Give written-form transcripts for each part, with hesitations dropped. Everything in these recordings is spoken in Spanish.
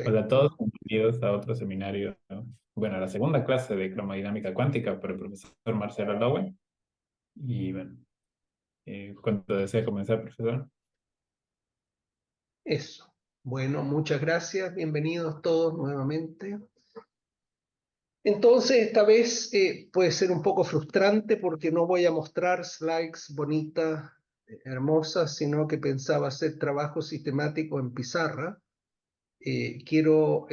Hola a todos, bienvenidos a otro seminario, ¿no? Bueno, a la segunda clase de cromodinámica cuántica por el profesor Marcelo Lowen. Y bueno, cuando desea comenzar, profesor. Eso. Bueno, muchas gracias. Bienvenidos todos nuevamente. Entonces, esta vez puede ser un poco frustrante porque no voy a mostrar slides bonitas, hermosas, sino que pensaba hacer trabajo sistemático en pizarra. Quiero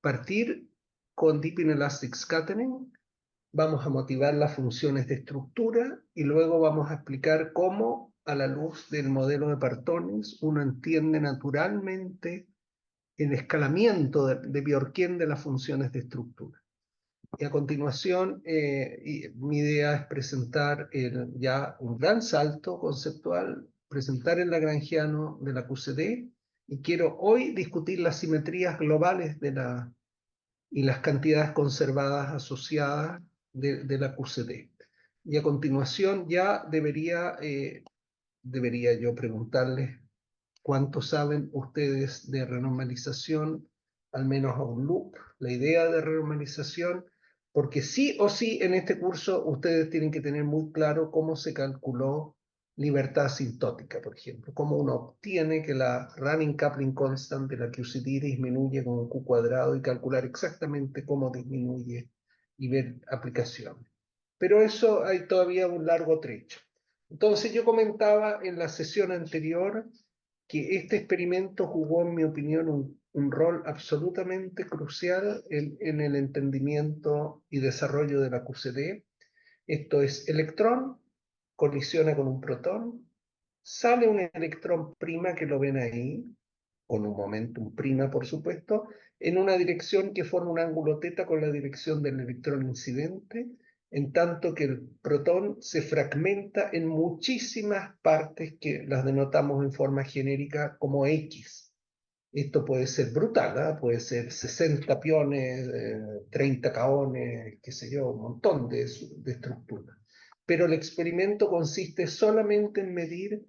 partir con Deep Inelastic Scattering. Vamos a motivar las funciones de estructura y luego vamos a explicar cómo, a la luz del modelo de Partones, uno entiende naturalmente el escalamiento de Bjorken de las funciones de estructura. Y a continuación, mi idea es presentar ya un gran salto conceptual, presentar el lagrangiano de la QCD, y quiero hoy discutir las simetrías globales y las cantidades conservadas asociadas de la QCD. Y a continuación ya debería yo preguntarles cuánto saben ustedes de renormalización, al menos a un loop, la idea de renormalización, porque sí o sí en este curso ustedes tienen que tener muy claro cómo se calculó libertad asintótica, por ejemplo, cómo uno obtiene que la running coupling constant de la QCD disminuye con un Q cuadrado y calcular exactamente cómo disminuye y ver aplicaciones. Pero eso hay todavía un largo trecho. Entonces yo comentaba en la sesión anterior que este experimento jugó, en mi opinión, un rol absolutamente crucial en el entendimiento y desarrollo de la QCD. Esto es, electrón colisiona con un protón, sale un electrón prima que lo ven ahí, con un momentum prima, por supuesto, en una dirección que forma un ángulo teta con la dirección del electrón incidente, en tanto que el protón se fragmenta en muchísimas partes que las denotamos en forma genérica como X. Esto puede ser brutal, ¿eh? Puede ser 60 piones, 30 caones, qué sé yo, un montón de estructuras. Pero el experimento consiste solamente en medir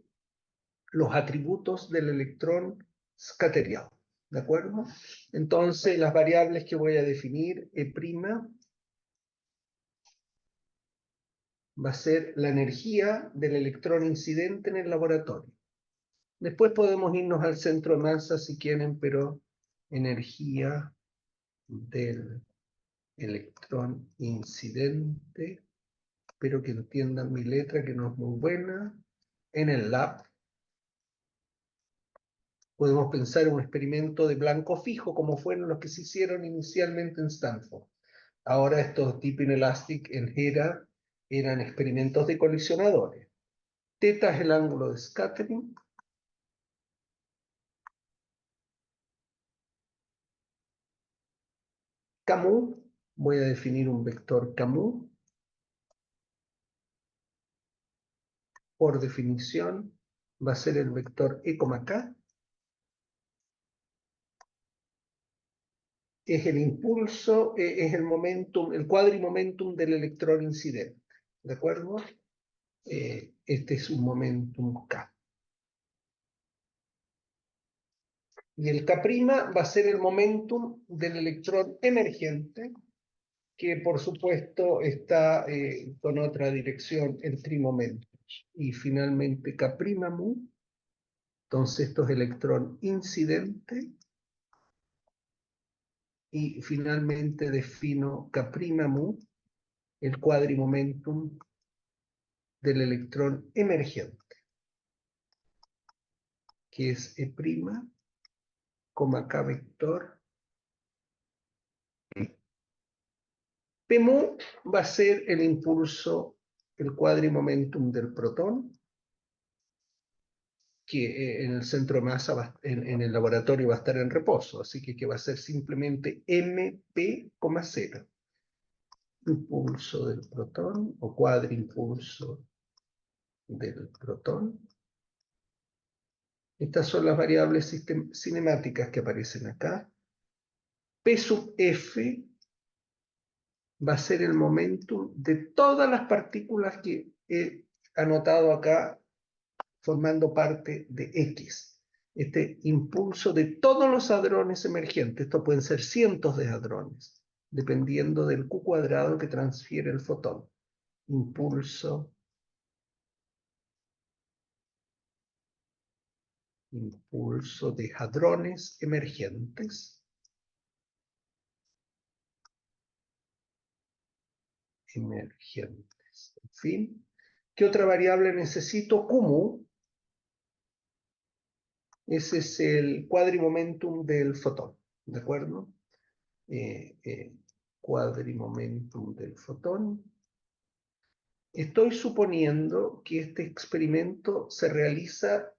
los atributos del electrón scateriado, ¿de acuerdo? Entonces, las variables que voy a definir, E' va a ser la energía del electrón incidente en el laboratorio. Después podemos irnos al centro de masa si quieren, pero energía del electrón incidente, espero que entiendan mi letra que no es muy buena, en el lab. Podemos pensar en un experimento de blanco fijo, como fueron los que se hicieron inicialmente en Stanford. Ahora estos Deep Inelastic en Hera eran experimentos de colisionadores. Teta es el ángulo de scattering. Camus, voy a definir un vector Camus. Por definición, va a ser el vector E, K. Es el impulso, es el momentum, el cuadrimomentum del electrón incidente. ¿De acuerdo? Este es un momentum K. Y el K' va a ser el momentum del electrón emergente, que por supuesto está con otra dirección, el trimomentum. Y finalmente K' mu, entonces esto es electrón incidente. Y finalmente defino K' mu, el cuadrimomentum del electrón emergente, que es E', K vector. Pmu va a ser el impulso, el cuadrimomentum del protón, que en el centro de masa, en el laboratorio va a estar en reposo, así que va a ser simplemente MP, 0. Impulso del protón o cuadrimpulso del protón. Estas son las variables cinemáticas que aparecen acá. P sub F va a ser el momentum de todas las partículas que he anotado acá formando parte de X. este impulso de todos los hadrones emergentes. Esto pueden ser cientos de hadrones, dependiendo del Q cuadrado que transfiere el fotón. Impulso de hadrones emergentes. En fin, ¿qué otra variable necesito? Qmu. Ese es el cuadrimomentum del fotón, ¿de acuerdo? Cuadrimomentum del fotón. Estoy suponiendo que este experimento se realiza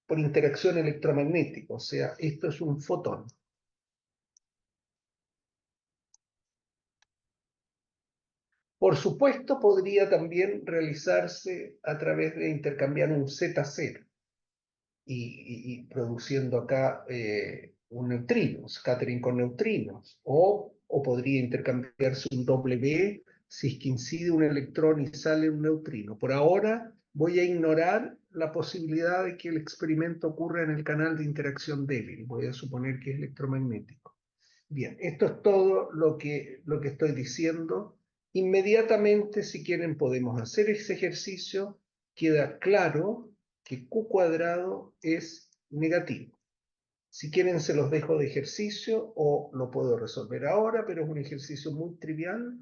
por interacción electromagnética, o sea, esto es un fotón. Por supuesto, podría también realizarse a través de intercambiar un Z0 y produciendo acá un neutrino, scattering con neutrinos, o podría intercambiarse un W si es que incide un electrón y sale un neutrino. Por ahora voy a ignorar la posibilidad de que el experimento ocurra en el canal de interacción débil. Voy a suponer que es electromagnético. Bien, esto es todo lo que estoy diciendo. Inmediatamente, si quieren, podemos hacer ese ejercicio. Queda claro que Q cuadrado es negativo. Si quieren, se los dejo de ejercicio o lo puedo resolver ahora, pero es un ejercicio muy trivial.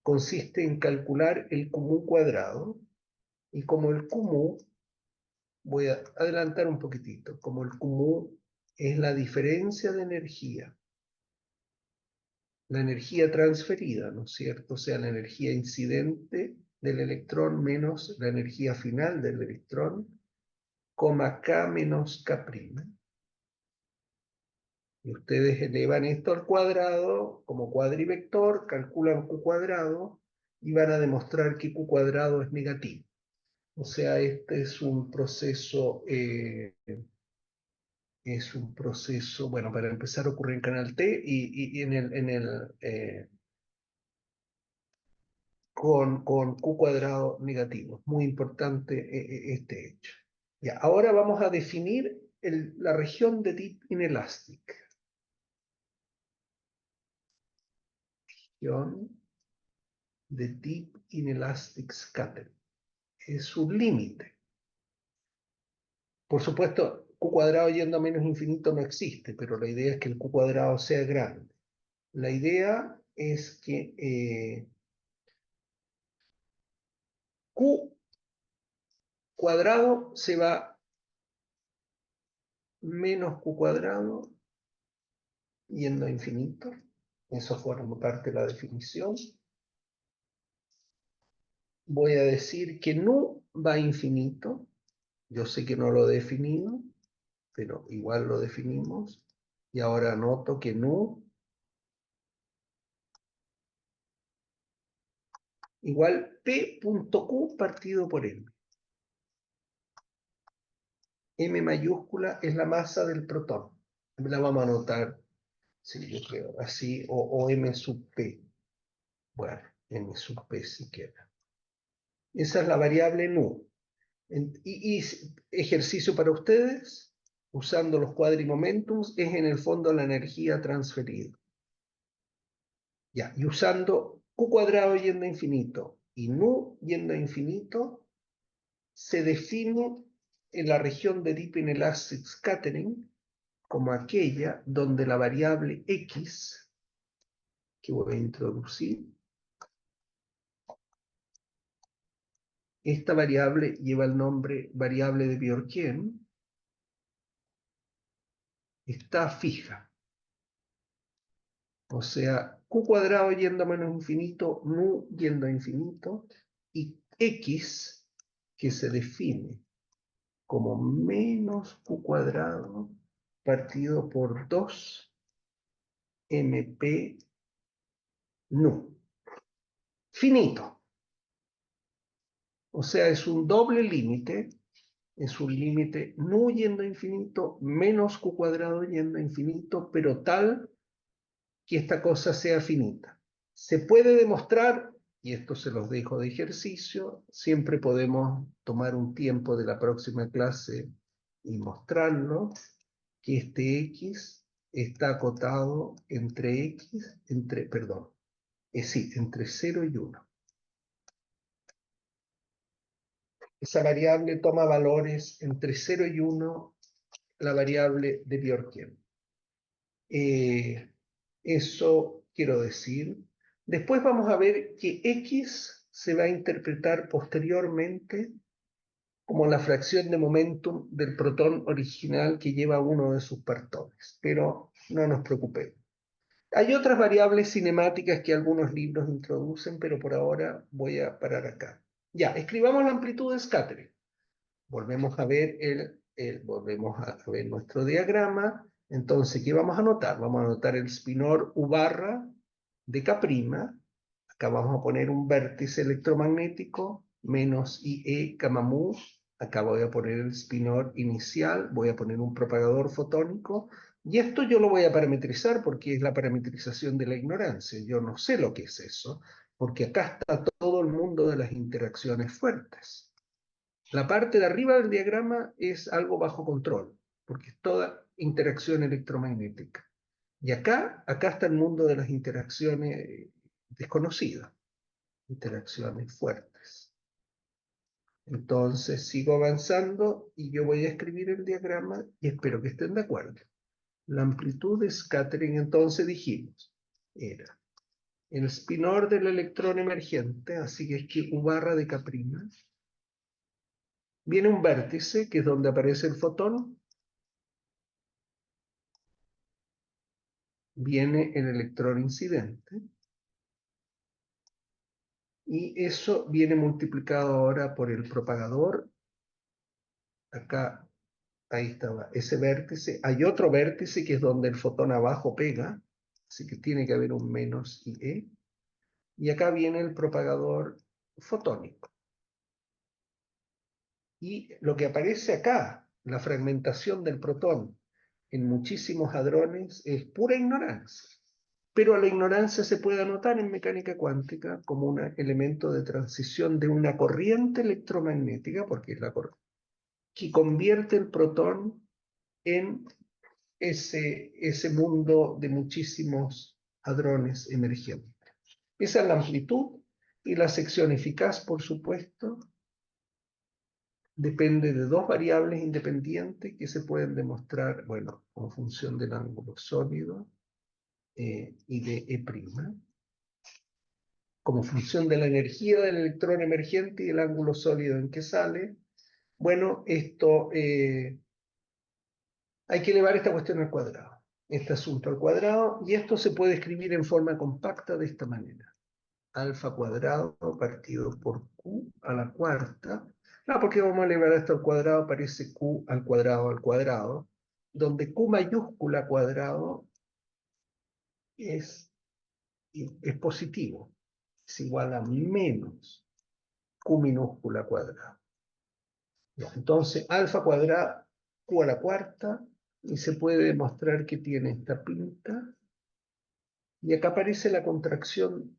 Consiste en calcular el Qmu cuadrado. Y como el Qmu, voy a adelantar un poquitito, como el Qmu es la diferencia de energía, la energía transferida, ¿no es cierto? O sea, la energía incidente del electrón menos la energía final del electrón, coma K menos K'. Y ustedes elevan esto al cuadrado como cuadrivector, calculan Q cuadrado y van a demostrar que Q cuadrado es negativo. O sea, este es un proceso, bueno, para empezar ocurre en canal T y con Q cuadrado negativo. Muy importante este hecho. Ya, ahora vamos a definir la región de Deep Inelastic. Región de Deep Inelastic Scattering. Es un límite. Por supuesto, Q cuadrado yendo a menos infinito no existe, pero la idea es que el Q cuadrado sea grande. La idea es que Q cuadrado se va menos Q cuadrado yendo a infinito. Eso forma parte de la definición. Voy a decir que nu va a infinito. Yo sé que no lo he definido, pero igual lo definimos. Y ahora anoto que nu igual P.Q partido por M. M mayúscula es la masa del protón. La vamos a anotar, sí, yo creo, así, o M sub P. Bueno, M sub P si queda. Esa es la variable nu. Y ejercicio para ustedes, usando los cuadrimomentums, es en el fondo la energía transferida. Ya, y usando Q cuadrado yendo a infinito y nu yendo a infinito, se define en la región de Deep Inelastic Scattering como aquella donde la variable X, que voy a introducir, esta variable lleva el nombre variable de Bjorken, está fija. O sea, Q cuadrado yendo a menos infinito, nu yendo a infinito, y X, que se define como menos Q cuadrado partido por 2 MP nu. Finito. O sea, es un doble límite, es un límite nu yendo a infinito, menos Q cuadrado yendo a infinito, pero tal que esta cosa sea finita. Se puede demostrar, y esto se los dejo de ejercicio, siempre podemos tomar un tiempo de la próxima clase y mostrarlo que este X está acotado entre X, perdón, sí, entre 0 y 1. Esa variable toma valores entre 0 y 1, la variable de Bjorken. Eso quiero decir. Después vamos a ver que X se va a interpretar posteriormente como la fracción de momentum del protón original que lleva uno de sus partones, pero no nos preocupemos. Hay otras variables cinemáticas que algunos libros introducen, pero por ahora voy a parar acá. Ya, escribamos la amplitud de scattering. Volvemos a ver nuestro diagrama. Entonces, ¿qué vamos a anotar? Vamos a anotar el spinor U barra de K'. Acá vamos a poner un vértice electromagnético, menos IE, gamma mu. Acá voy a poner el spinor inicial, voy a poner un propagador fotónico, y esto yo lo voy a parametrizar porque es la parametrización de la ignorancia. Yo no sé lo que es eso, porque acá está todo el mundo de las interacciones fuertes. La parte de arriba del diagrama es algo bajo control, porque es toda interacción electromagnética. Y acá está el mundo de las interacciones desconocidas, interacciones fuertes. Entonces sigo avanzando y yo voy a escribir el diagrama y espero que estén de acuerdo. La amplitud de scattering, entonces dijimos, era el spinor del electrón emergente, así que es que U barra de K', viene un vértice, que es donde aparece el fotón, viene el electrón incidente, y eso viene multiplicado ahora por el propagador. Acá, ahí estaba ese vértice. Hay otro vértice que es donde el fotón abajo pega, así que tiene que haber un menos IE. Y acá viene el propagador fotónico. Y lo que aparece acá, la fragmentación del protón en muchísimos hadrones, es pura ignorancia. Pero la ignorancia se puede anotar en mecánica cuántica como un elemento de transición de una corriente electromagnética, porque es la corriente, que convierte el protón en ese mundo de muchísimos hadrones emergentes. Esa es la amplitud, y la sección eficaz, por supuesto, depende de dos variables independientes que se pueden demostrar, bueno, como función del ángulo sólido y de E', como función de la energía del electrón emergente y el ángulo sólido en que sale. Bueno, esto hay que elevar esta cuestión al cuadrado, este asunto al cuadrado, y esto se puede escribir en forma compacta de esta manera. Alfa cuadrado partido por Q a la cuarta. No, porque vamos a elevar esto al cuadrado, aparece Q al cuadrado, donde Q mayúscula cuadrado es positivo, es igual a menos Q minúscula cuadrado. Entonces, alfa cuadrado, Q a la cuarta, y se puede demostrar que tiene esta pinta, y acá aparece la contracción,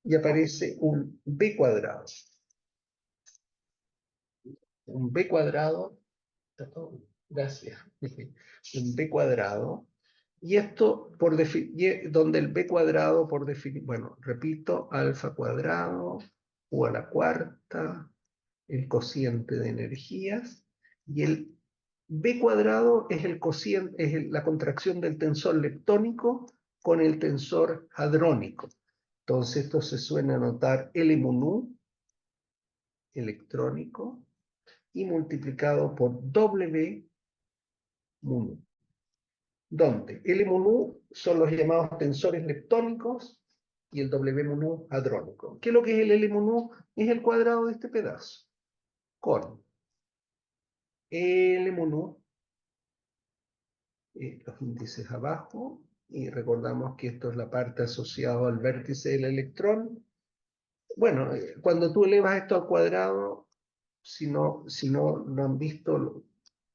y aparece un B cuadrado. Un B cuadrado, gracias, un B cuadrado, y esto donde el B cuadrado por definición, bueno, repito, alfa cuadrado, Q a la cuarta, el cociente de energías, y el B cuadrado es el cociente, es la contracción del tensor leptónico con el tensor hadrónico. Entonces esto se suele anotar L mu electrónico y multiplicado por W mu, donde L mu son los llamados tensores leptónicos y el W mu hadrónico. ¿Qué es lo que es el L mu? Es el cuadrado de este pedazo, con L mu, los índices abajo, y recordamos que esto es la parte asociada al vértice del electrón. Bueno, cuando tú elevas esto al cuadrado, si no lo han visto,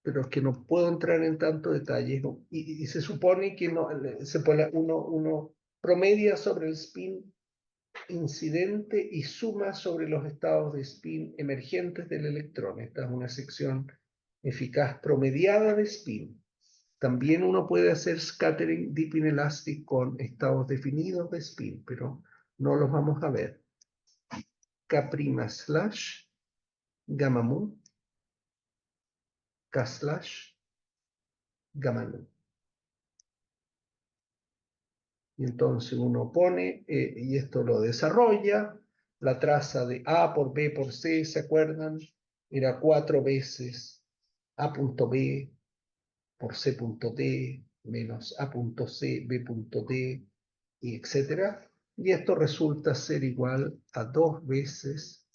pero es que no puedo entrar en tanto detalle, ¿no? Y se supone que no, uno promedia sobre el spin incidente y suma sobre los estados de spin emergentes del electrón. Esta es una sección eficaz promediada de spin. También uno puede hacer scattering deep inelastic con estados definidos de spin, pero no los vamos a ver. K' slash gamma mu, K slash gamma nu. Y entonces uno pone, y esto lo desarrolla, la traza de A por B por C, ¿se acuerdan? Era 4 veces A punto B por C punto D menos A punto C, B punto D, y etcétera. Y esto resulta ser igual a 2 veces.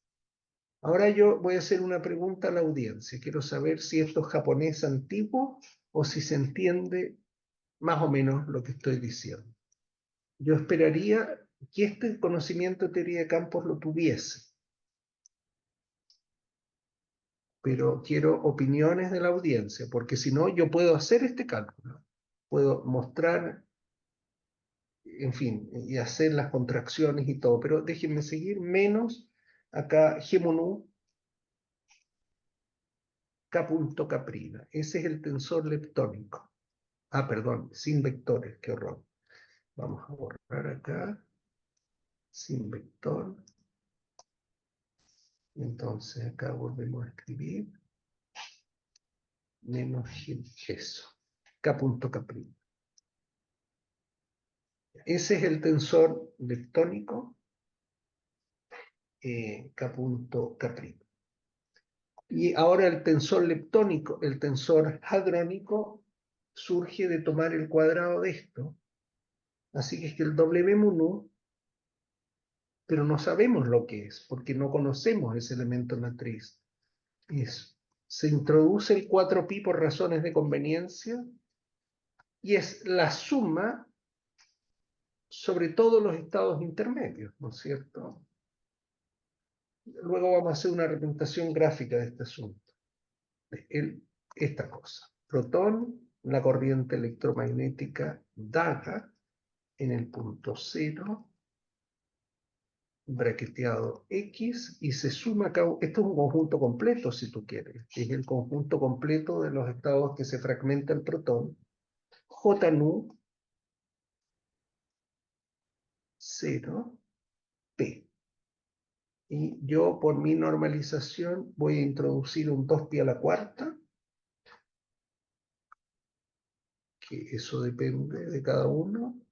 Ahora yo voy a hacer una pregunta a la audiencia. Quiero saber si esto es japonés antiguo o si se entiende más o menos lo que estoy diciendo. Yo esperaría que este conocimiento de teoría de campos lo tuviese, pero quiero opiniones de la audiencia, porque si no, yo puedo hacer este cálculo, puedo mostrar, en fin, y hacer las contracciones y todo, pero déjenme seguir, menos acá G nu K punto caprina. Ese es el tensor leptónico. Ah, perdón, sin vectores, qué horror. Vamos a borrar acá, sin vector. Entonces acá volvemos a escribir, menos eso, K punto caprina. Ese es el tensor leptónico, K punto caprina. Y ahora el tensor leptónico, el tensor hadrónico, surge de tomar el cuadrado de esto. Así que es que el W mu nu, pero no sabemos lo que es, porque no conocemos ese elemento matriz. Se introduce el 4pi por razones de conveniencia, y es la suma sobre todos los estados intermedios, ¿no es cierto? Luego vamos a hacer una representación gráfica de este asunto. Esta cosa. Protón, la corriente electromagnética daga en el punto 0, braqueteado X, y se suma acá, esto es un conjunto completo si tú quieres, es el conjunto completo de los estados que se fragmenta el protón, J nu 0, P. Y yo por mi normalización voy a introducir un 2pi a la cuarta, que eso depende de cada uno,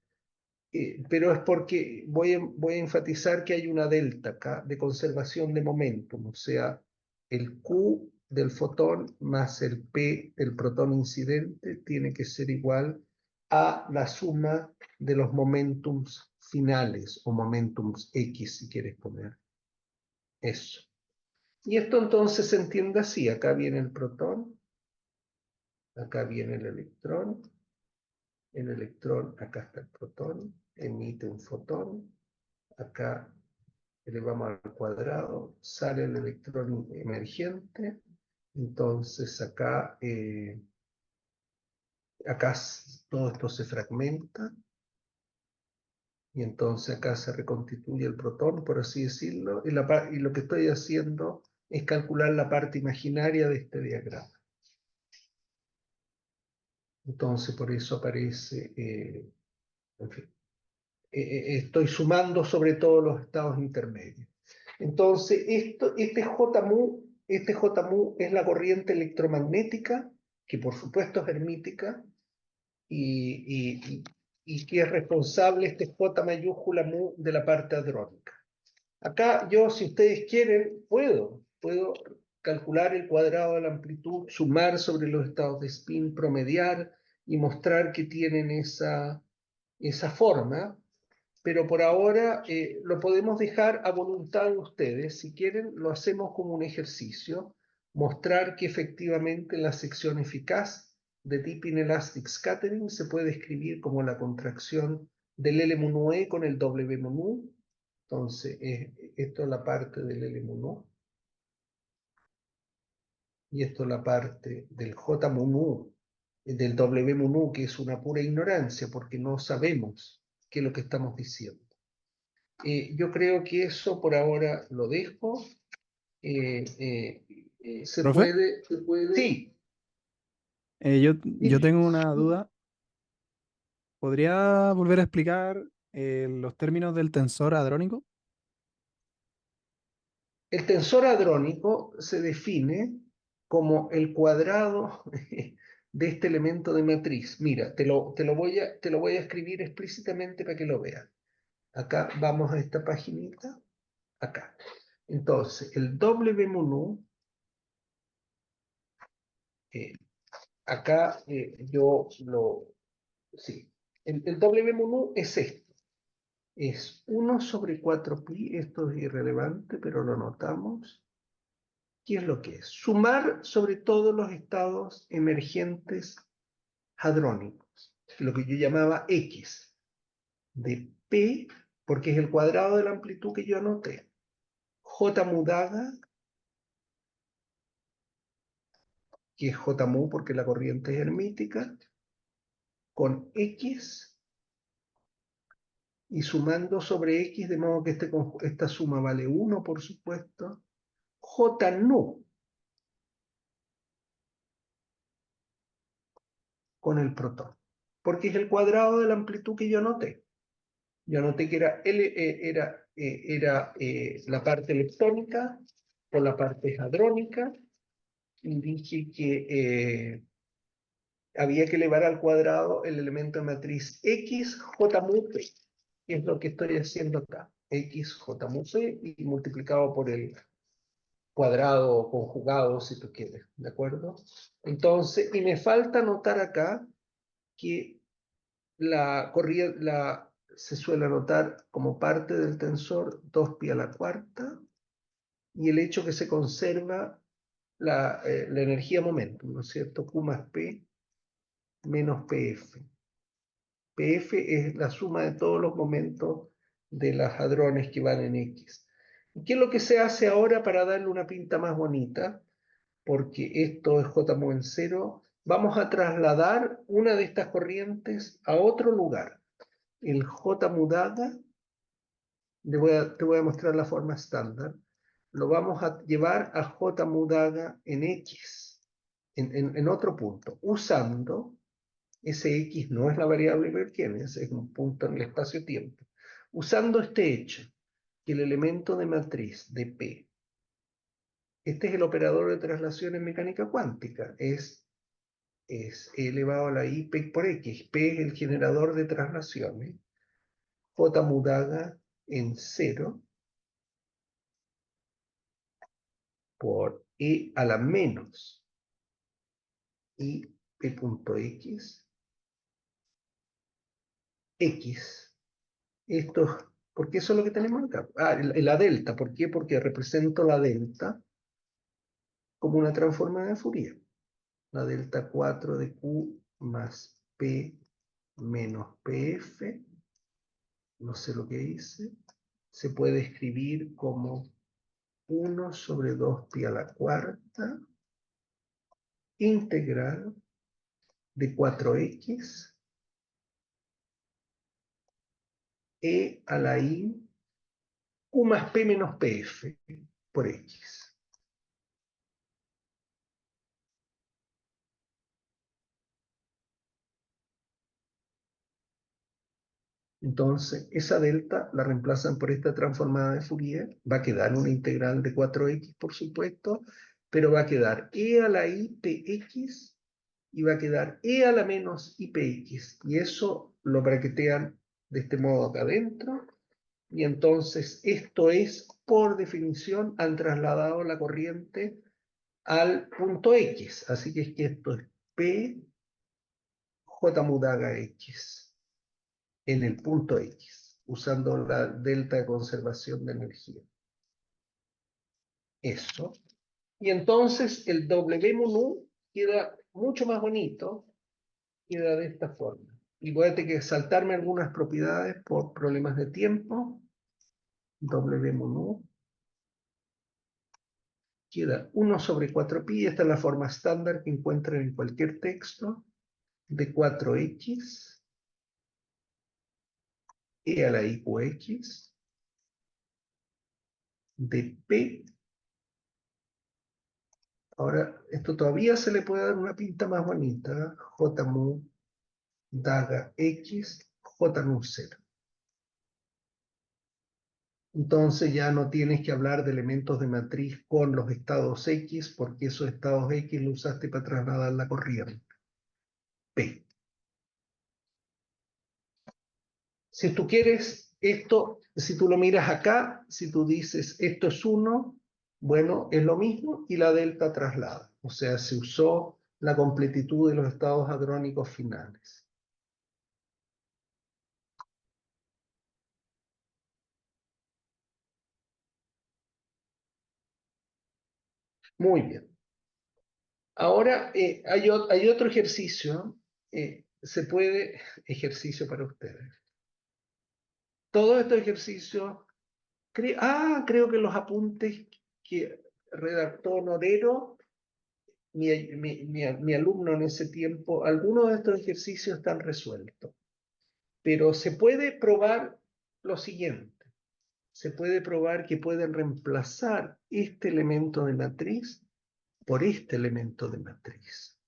pero es porque voy a enfatizar que hay una delta acá de conservación de momentum, o sea, el Q del fotón más el P del protón incidente tiene que ser igual a la suma de los momentums finales, o momentums X si quieres poner eso. Y esto entonces se entiende así, acá viene el protón, acá viene el electrón, acá está el protón, emite un fotón, acá elevamos al cuadrado, sale el electrón emergente, entonces acá, acá todo esto se fragmenta, y entonces acá se reconstituye el protón, por así decirlo, y lo que estoy haciendo es calcular la parte imaginaria de este diagrama. Entonces por eso aparece, en fin, estoy sumando sobre todo los estados intermedios. Entonces, este J mu es la corriente electromagnética, que por supuesto es hermítica, y que es responsable este J mayúscula mu de la parte hadrónica. Acá yo, si ustedes quieren, puedo calcular el cuadrado de la amplitud, sumar sobre los estados de spin, promediar y mostrar que tienen esa forma, pero por ahora lo podemos dejar a voluntad de ustedes. Si quieren, lo hacemos como un ejercicio, mostrar que efectivamente la sección eficaz de Deep Inelastic Scattering se puede escribir como la contracción del L mu nu E con el W mu nu. Entonces, esto es la parte del L mu nu, y esto es la parte del J mu nu, del W mu nu, que es una pura ignorancia, porque no sabemos qué es lo que estamos diciendo. Yo creo que eso por ahora lo dejo. Se ¿Profe? puede, sí, Yo Dime. tengo una duda. ¿Podría volver a explicar los términos del tensor hadrónico? El tensor hadrónico se define como el cuadrado de este elemento de matriz. Mira, te lo voy a escribir explícitamente para que lo veas. Acá vamos a esta paginita, acá. Entonces, el W menú, eh, acá yo lo... Sí, el W menú es esto. Es 1/4pi, esto es irrelevante, pero lo notamos. ¿Qué es lo que es? Sumar sobre todos los estados emergentes hadrónicos, lo que yo llamaba X, de P, porque es el cuadrado de la amplitud que yo anoté, J mudada, que es J mu porque la corriente es hermítica, con X, y sumando sobre X, de modo que esta suma vale 1, por supuesto, J nu, con el protón, porque es el cuadrado de la amplitud que yo anoté. Yo anoté que era la parte leptónica por la parte hadrónica, y dije que había que elevar al cuadrado el elemento de matriz X, J mu P, que es lo que estoy haciendo acá. X, J mu P, y multiplicado por el cuadrado conjugado, si tú quieres, ¿de acuerdo? Entonces, y me falta anotar acá que la corriente se suele anotar como parte del tensor 2pi a la cuarta, y el hecho que se conserva la energía momentum, ¿no es cierto? Q más P menos PF. PF es la suma de todos los momentos de las hadrones que van en X. ¿Y qué es lo que se hace ahora para darle una pinta más bonita? Porque esto es J mu en cero. Vamos a trasladar una de estas corrientes a otro lugar. El J mudada, te voy a mostrar la forma estándar, lo vamos a llevar a J mudada en X, en otro punto, usando, ese X no es la variable Berkelius, es un punto en el espacio-tiempo, usando este hecho, que el elemento de matriz de P, este es el operador de traslación en mecánica cuántica, es E elevado a la I P por X, P es el generador de traslaciones, J mudada en cero, por E a la menos I P punto X, X. Esto, porque eso es lo que tenemos acá. La delta, ¿por qué? Porque represento la delta como una transformada de Fourier. La delta 4 de Q más P menos PF, no sé lo que hice, se puede escribir como 1/2pi a la cuarta integral de 4x e a la i Q más P menos PF por X. Entonces, esa delta la reemplazan por esta transformada de Fourier, va a quedar una integral de 4x, por supuesto, pero va a quedar e a la i px y va a quedar e a la menos ipx, y eso lo braquetean de este modo acá adentro, y entonces esto es, por definición, han trasladado la corriente al punto X, así que es que esto es P J mudaga X en el punto X, usando la delta de conservación de energía. Eso. Y entonces el W mu nu queda mucho más bonito, queda de esta forma. Y voy a tener que saltarme algunas propiedades por problemas de tiempo. W mu nu queda 1/4pi, esta es la forma estándar que encuentran en cualquier texto, de 4x e a la i qx de p Ahora, esto todavía se le puede dar una pinta más bonita. J mu daga X, J nu 0. Entonces ya no tienes que hablar de elementos de matriz con los estados X, porque esos estados X lo usaste para trasladar la corriente. P. Si tú quieres esto, si tú lo miras acá, si tú dices esto es 1, bueno, es lo mismo y la delta traslada. O sea, se usó la completitud de los estados hadrónicos finales. Muy bien. Ahora hay otro ejercicio. Ejercicio para ustedes. Todos estos ejercicios, creo que los apuntes que redactó Norero, mi alumno en ese tiempo, algunos de estos ejercicios están resueltos. Pero se puede probar lo siguiente. Se puede probar que pueden reemplazar este elemento de matriz por este elemento de matriz.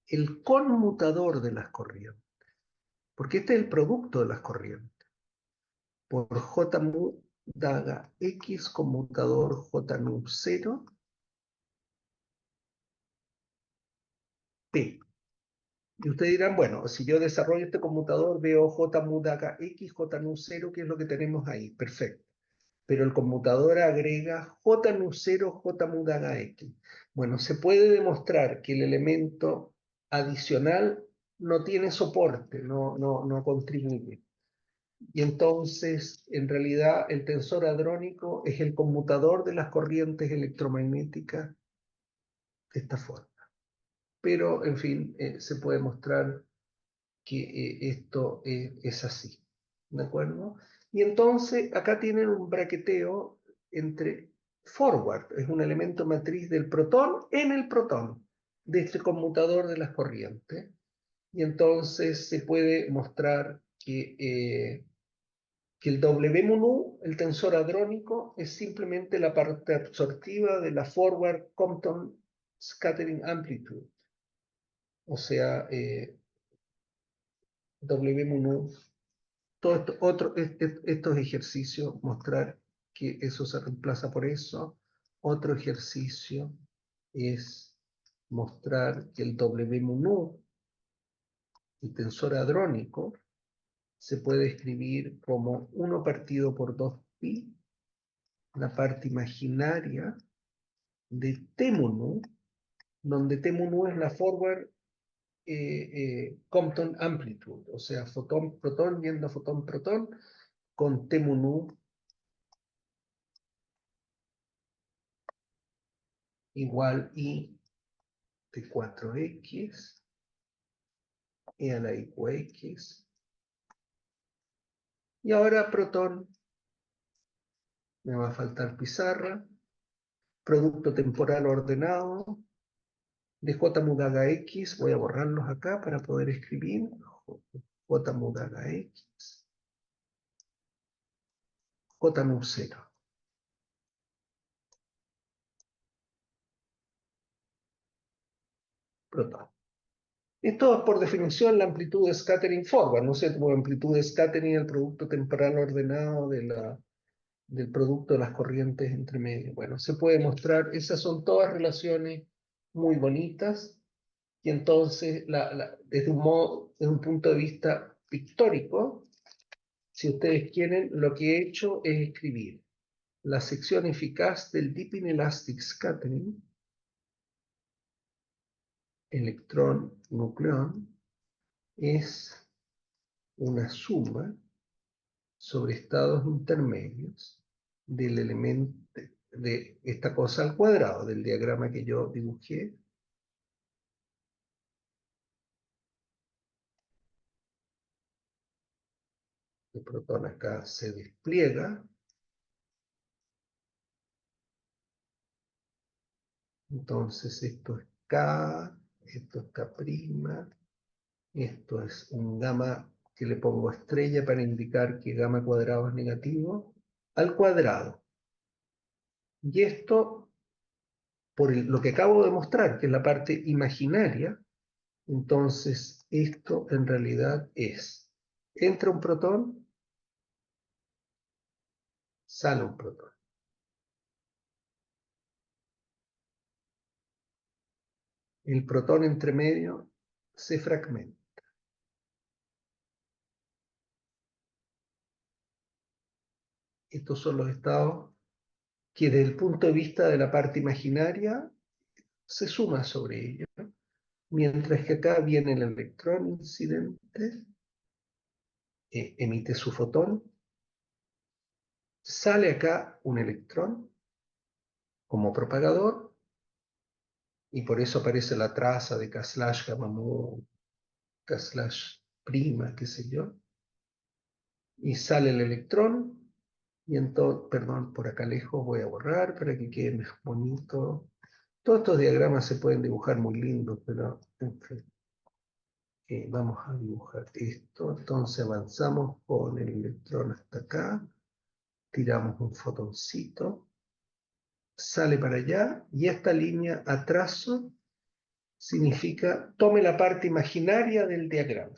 El conmutador de las corrientes, porque este es el producto de las corrientes, por J mu daga X conmutador J nu 0 P. Y ustedes dirán, bueno, si yo desarrollo este conmutador, veo J mu daga X, J nu 0, ¿qué es lo que tenemos ahí? Perfecto. Pero el conmutador agrega J nu 0, J mu daga X. Bueno, se puede demostrar que el elemento adicional no tiene soporte, no contribuye. Y entonces, en realidad, el tensor hadrónico es el conmutador de las corrientes electromagnéticas de esta forma. Pero, en fin, se puede mostrar que esto es así. ¿De acuerdo? Y entonces, acá tienen un braqueteo entre forward, es un elemento matriz del protón en el protón, de este conmutador de las corrientes. Y entonces se puede mostrar que el W mu nu, el tensor hadrónico, es simplemente la parte absortiva de la forward Compton scattering amplitude. O sea, W mu nu, todo estos ejercicios, mostrar que eso se reemplaza por eso. Otro ejercicio es mostrar que el W mu nu, el tensor hadrónico, se puede escribir como 1 partido por 2pi, la parte imaginaria de T mu nu, donde T mu nu es la forward Compton amplitude, o sea, fotón-protón yendo a fotón-protón, con T mu nu igual I de 4x, e a la I x. Y ahora protón, me va a faltar pizarra, producto temporal ordenado, de J mu daga X, voy a borrarlos acá para poder escribir, J mu daga X, J nu 0. Protón. Esto es por definición la amplitud de scattering forward, ¿no es cierto? Por amplitud de scattering el producto temporal ordenado del producto de las corrientes entre medio. Bueno, se puede mostrar, esas son todas relaciones muy bonitas, y entonces, desde un punto de vista pictórico, si ustedes quieren, lo que he hecho es escribir la sección eficaz del Deep Inelastic Scattering, electrón-nucleón, es una suma sobre estados intermedios del elemento de esta cosa al cuadrado, del diagrama que yo dibujé. El protón acá se despliega. Entonces esto es K, esto es K', esto es un gamma que le pongo estrella para indicar que gamma cuadrado es negativo, al cuadrado. Y esto lo que acabo de mostrar, que es la parte imaginaria, entonces esto en realidad entra un protón, sale un protón. El protón entre medio se fragmenta. Estos son los estados que desde el punto de vista de la parte imaginaria se suma sobre ello, mientras que acá viene el electrón incidente, emite su fotón, sale acá un electrón como propagador, y por eso aparece la traza de K/, gamma-mu, K/ prima, qué sé yo, y sale el electrón, y entonces, perdón, por acá lejos voy a borrar para que quede más bonito. Todos estos diagramas se pueden dibujar muy lindos, pero en fin. Vamos a dibujar esto, entonces avanzamos con el electrón hasta acá, tiramos un fotoncito, sale para allá, y esta línea a trazo significa tome la parte imaginaria del diagrama.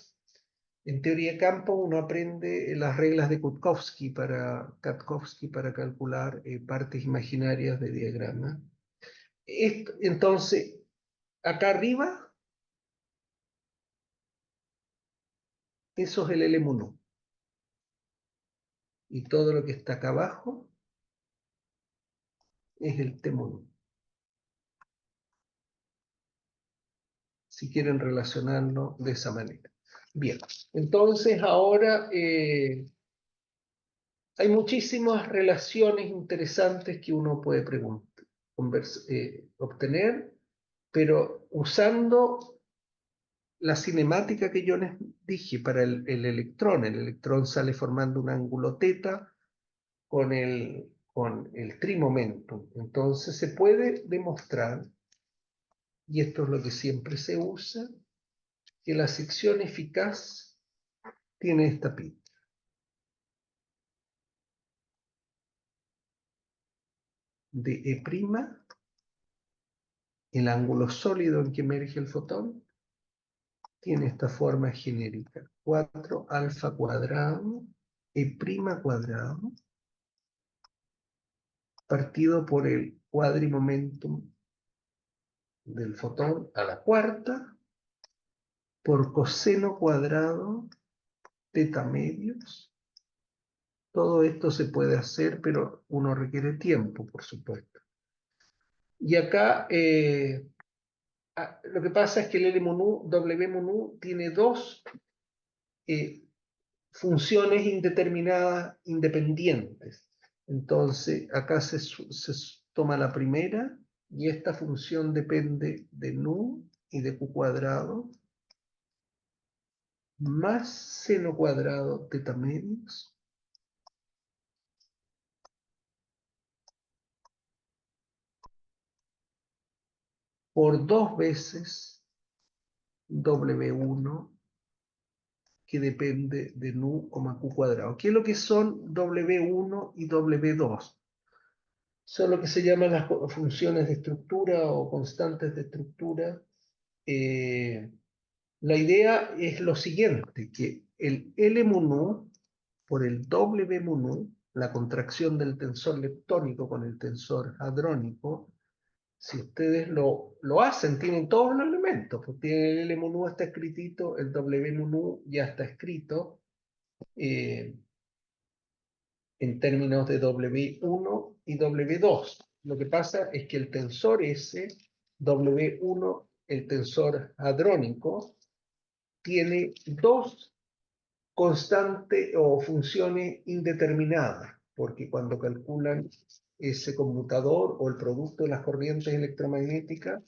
En teoría de campo uno aprende las reglas de Kutkowski para calcular partes imaginarias de diagrama. Entonces, acá arriba, eso es el L-MUNU. Y todo lo que está acá abajo es el T-MUNU. Si quieren relacionarlo de esa manera. Bien, entonces ahora hay muchísimas relaciones interesantes que uno puede obtener, pero usando la cinemática que yo les dije para el electrón sale formando un ángulo teta con el trimomentum. Entonces se puede demostrar, y esto es lo que siempre se usa, que la sección eficaz tiene esta pinta. De E', el ángulo sólido en que emerge el fotón, tiene esta forma genérica. 4 alfa cuadrado, E' cuadrado, partido por el cuadrimomentum del fotón a la cuarta, por coseno cuadrado, teta medios. Todo esto se puede hacer, pero uno requiere tiempo, por supuesto. Y acá lo que pasa es que el L-MUNU, W-MUNU, tiene dos funciones indeterminadas independientes. Entonces, acá se toma la primera, y esta función depende de nu y de q cuadrado, más seno cuadrado teta medios, por 2 veces W1, que depende de nu, q cuadrado. ¿Qué es lo que son W1 y W2? Son lo que se llaman las funciones de estructura o constantes de estructura. La idea es lo siguiente, que el L-MUNU por el W-MUNU, la contracción del tensor leptónico con el tensor hadrónico, si ustedes lo hacen, tienen todos los elementos, pues tienen el L-MUNU está escritito, el W-MUNU ya está escrito, en términos de W1 y W2. Lo que pasa es que el tensor S, W1, el tensor hadrónico, tiene dos constantes o funciones indeterminadas, porque cuando calculan ese conmutador o el producto de las corrientes electromagnéticas,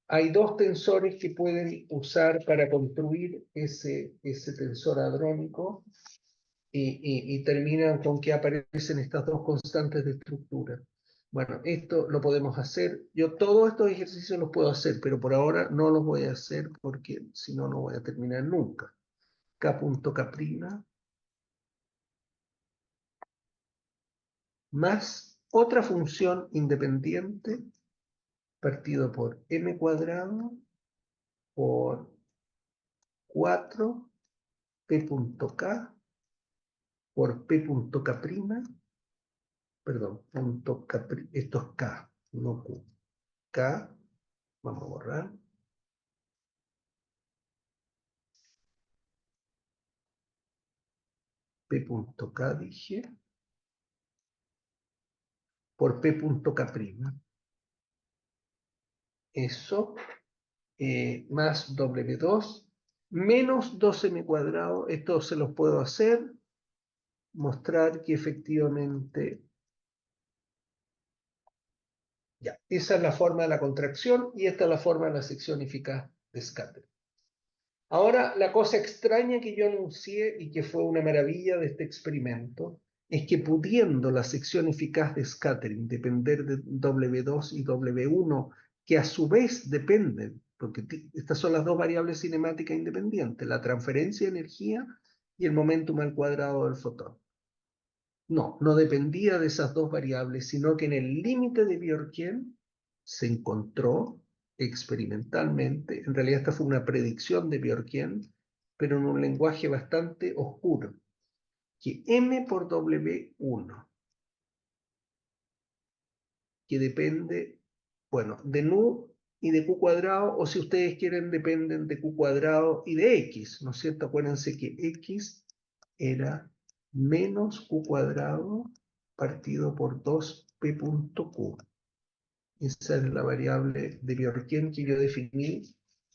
hay dos tensores que pueden usar para construir ese tensor hadrónico, y terminan con que aparecen estas dos constantes de estructura. Bueno, esto lo podemos hacer. Yo todos estos ejercicios los puedo hacer, pero por ahora no los voy a hacer porque si no, no voy a terminar nunca. K.K' más otra función independiente partido por m cuadrado por 4 p punto k por p punto k prima, perdón, punto k, esto es k, no q, k, vamos a borrar, p punto k dije, por p punto k prima. Eso, más W2, menos 2m cuadrado, esto se los puedo hacer, mostrar que efectivamente, ya, esa es la forma de la contracción y esta es la forma de la sección eficaz de scattering. Ahora, la cosa extraña que yo anuncié y que fue una maravilla de este experimento es que pudiendo la sección eficaz de scattering depender de W2 y W1, que a su vez dependen, porque estas son las dos variables cinemáticas independientes, la transferencia de energía y el momentum al cuadrado del fotón. No dependía de esas dos variables, sino que en el límite de Bjorken se encontró experimentalmente, en realidad esta fue una predicción de Bjorken, pero en un lenguaje bastante oscuro, que m por w1, que depende, bueno, de nu y de q cuadrado, o si ustedes quieren, dependen de q cuadrado y de x, ¿no es cierto? Acuérdense que x era menos q cuadrado partido por 2p punto q. Esa es la variable de Bjorken que yo definí,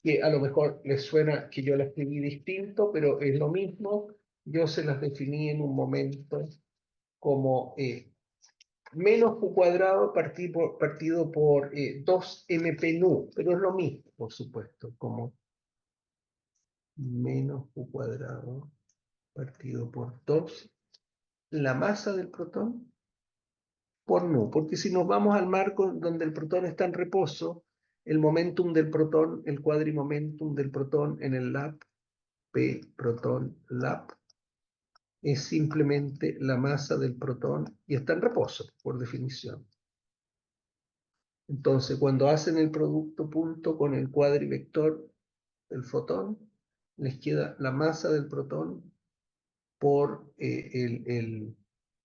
que a lo mejor les suena que yo la escribí distinto, pero es lo mismo. Yo se las definí en un momento como menos q cuadrado partido por 2mp nu, pero es lo mismo, por supuesto, como menos q cuadrado partido por 2, la masa del protón, por nu, porque si nos vamos al marco donde el protón está en reposo, el momentum del protón, el cuadrimomentum del protón en el lap, P protón lap, es simplemente la masa del protón y está en reposo, por definición. Entonces, cuando hacen el producto punto con el cuadrivector del fotón, les queda la masa del protón por el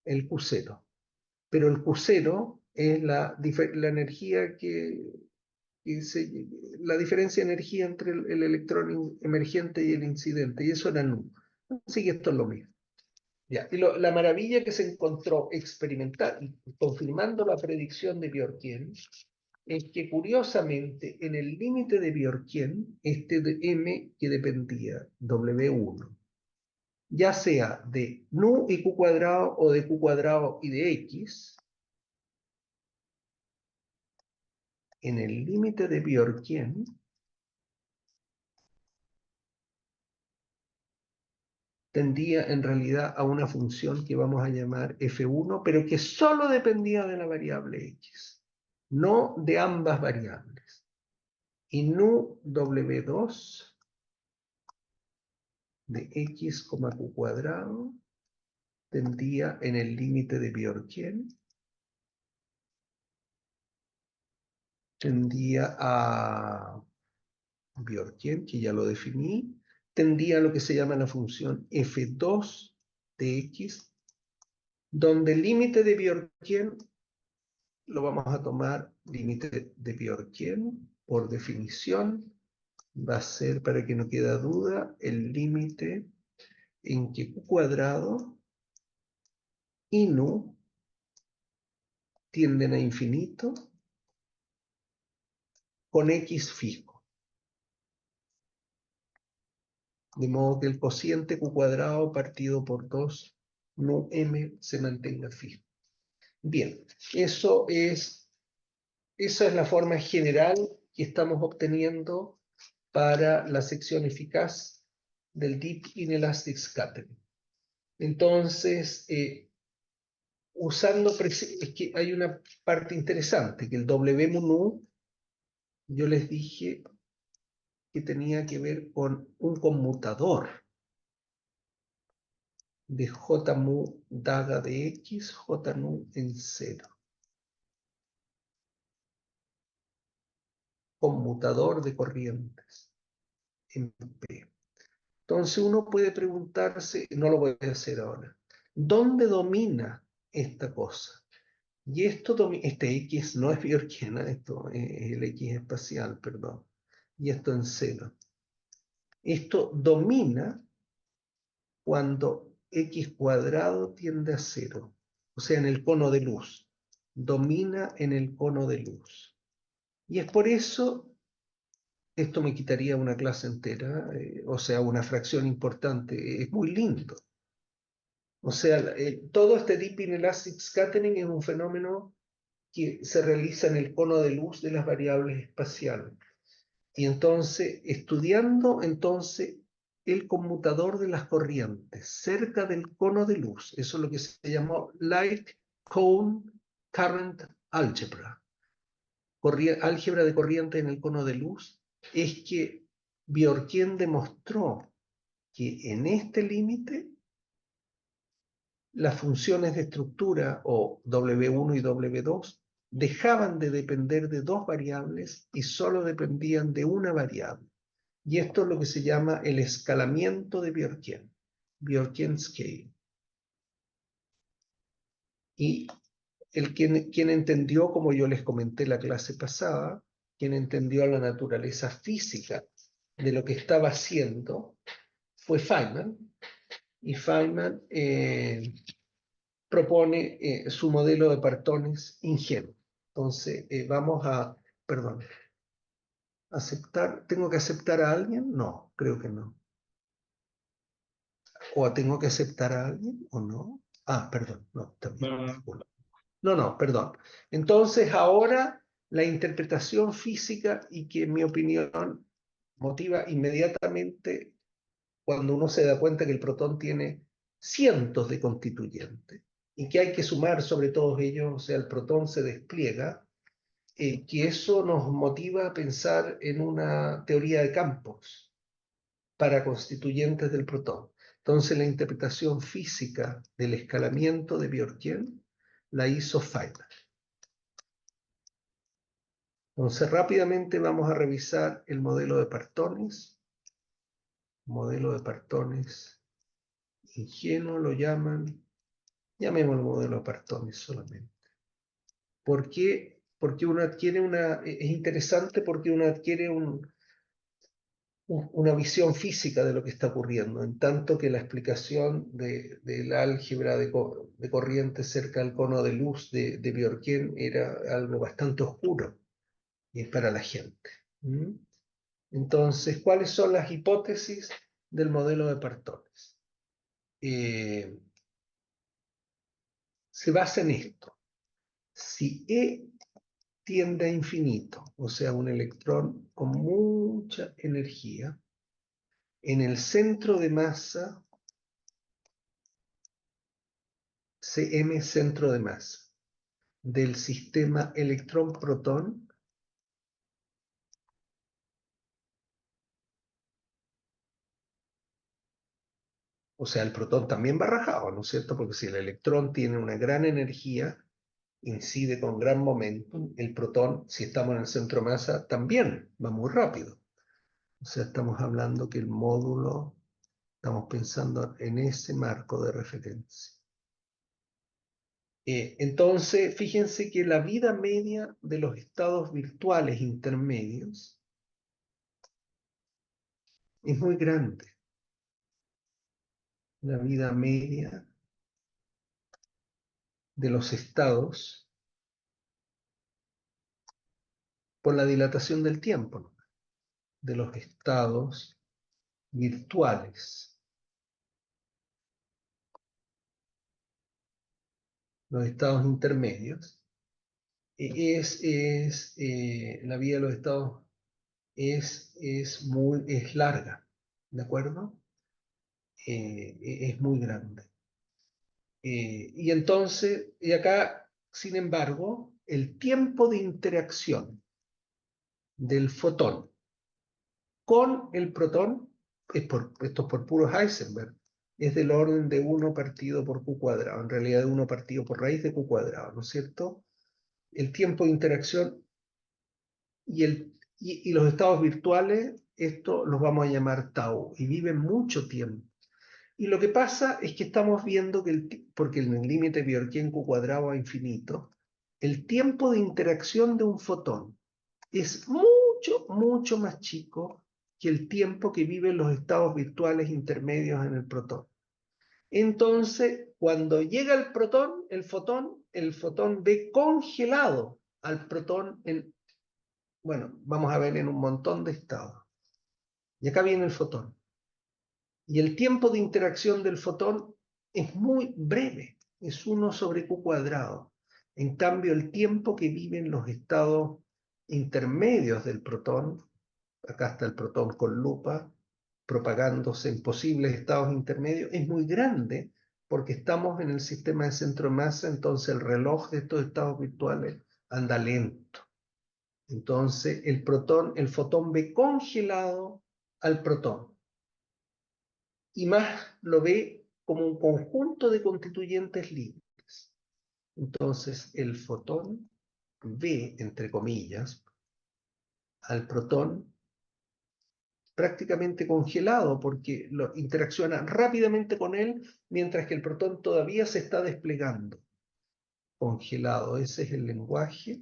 Q0. Pero el Q0 es la energía la diferencia de energía entre el electrón emergente y el incidente, y eso era nu. Así que esto es lo mismo. Ya. Y la maravilla que se encontró experimental, confirmando la predicción de Bjorken, es que curiosamente en el límite de Bjorken, este de m que dependía, W1, ya sea de nu y q cuadrado o de q cuadrado y de x, en el límite de Bjorken, tendía en realidad a una función que vamos a llamar f1, pero que solo dependía de la variable x, no de ambas variables. Y nu w2 de x, q cuadrado tendía en el límite de Bjorken, tendía a Bjorken, que ya lo definí, tendía a lo que se llama la función f2 de x, donde el límite de Bjorken lo vamos a tomar límite de Bjorken, por definición, va a ser, para que no quede duda, el límite en que q cuadrado y nu tienden a infinito con x fijo. De modo que el cociente q cuadrado partido por 2 nu m se mantenga fijo. Bien, esa es la forma general que estamos obteniendo para la sección eficaz del Deep Inelastic Scattering. Entonces, es que hay una parte interesante, que el W mu nu, yo les dije que tenía que ver con un conmutador de J mu daga de X, J nu en 0. conmutador de corrientes en P. Entonces uno puede preguntarse, no lo voy a hacer ahora, ¿dónde domina esta cosa? Y este X no es Bjorkiana, esto es el X espacial, perdón. Y esto en cero. Esto domina cuando X cuadrado tiende a cero. O sea, en el cono de luz. Domina en el cono de luz. Y es por eso, esto me quitaría una clase entera, o sea, una fracción importante. Es muy lindo. O sea, todo este deep inelastic scattering es un fenómeno que se realiza en el cono de luz de las variables espaciales. Y entonces, estudiando entonces el conmutador de las corrientes cerca del cono de luz, eso es lo que se llamó Light Cone Current Algebra, álgebra de corriente en el cono de luz, es que Bjorkien demostró que en este límite las funciones de estructura, o W1 y W2, dejaban de depender de dos variables y solo dependían de una variable. Y esto es lo que se llama el escalamiento de Bjorkien, Bjorkien Scale. Y quien entendió, como yo les comenté la clase pasada, quien entendió la naturaleza física de lo que estaba haciendo, fue Feynman. Y Feynman propone su modelo de partones ingenuo. Entonces, perdón, ¿tengo que aceptar a alguien? No, creo que no. ¿O tengo que aceptar a alguien o no? Ah, perdón, no, también, No, no, disculpa. No, perdón. Entonces, ahora la interpretación física y que en mi opinión motiva inmediatamente cuando uno se da cuenta que el protón tiene cientos de constituyentes y que hay que sumar sobre todos ellos, o sea, el protón se despliega, que eso nos motiva a pensar en una teoría de campos para constituyentes del protón. Entonces la interpretación física del escalamiento de Bjorkien la hizo Feynman. Entonces rápidamente vamos a revisar el modelo de partones. Modelo de partones ingenuo lo llaman. Llamémoslo modelo de partones solamente. ¿Por qué? Porque uno adquiere es interesante porque uno adquiere una visión física de lo que está ocurriendo, en tanto que la explicación de la álgebra de corriente cerca del cono de luz de Bjorkien era algo bastante oscuro y es para la gente. ¿Mm? Entonces, ¿cuáles son las hipótesis del modelo de partones? Se basa en esto. Si E tiende a infinito, o sea, un electrón con mucha energía, en el centro de masa, Cm centro de masa, del sistema electrón-protón, o sea, el protón también va rajado, ¿no es cierto? Porque si el electrón tiene una gran energía, incide con gran momentum, el protón, si estamos en el centro de masa, también va muy rápido. O sea, estamos hablando que el módulo, estamos pensando en ese marco de referencia. Entonces, fíjense que la vida media de los estados virtuales intermedios es muy grande. La vida media de los estados por la dilatación del tiempo, ¿no? De los estados virtuales. Los estados intermedios. La vida de los estados es larga, ¿de acuerdo? Es muy grande. Y entonces, y acá, sin embargo, el tiempo de interacción del fotón con el protón, esto es por puro Heisenberg, es del orden de 1 partido por Q cuadrado, en realidad de 1 partido por raíz de Q cuadrado, ¿no es cierto? El tiempo de interacción y Y los estados virtuales, esto los vamos a llamar tau, y viven mucho tiempo. Y lo que pasa es que estamos viendo que, porque en el límite Bjorken Q cuadrado a infinito, el tiempo de interacción de un fotón es mucho, mucho más chico que el tiempo que viven los estados virtuales intermedios en el protón. Entonces, cuando llega el fotón ve congelado al protón en, bueno, vamos a ver en un montón de estados. Y acá viene el fotón. Y el tiempo de interacción del fotón es muy breve, es 1 sobre Q cuadrado. En cambio, el tiempo que viven los estados intermedios del protón, acá está el protón con lupa, propagándose en posibles estados intermedios, es muy grande porque estamos en el sistema de centro de masa, entonces el reloj de estos estados virtuales anda lento. Entonces el fotón ve congelado al protón y más lo ve como un conjunto de constituyentes libres. Entonces el fotón ve, entre comillas, al protón prácticamente congelado porque lo interacciona rápidamente con él mientras que el protón todavía se está desplegando. Congelado, ese es el lenguaje.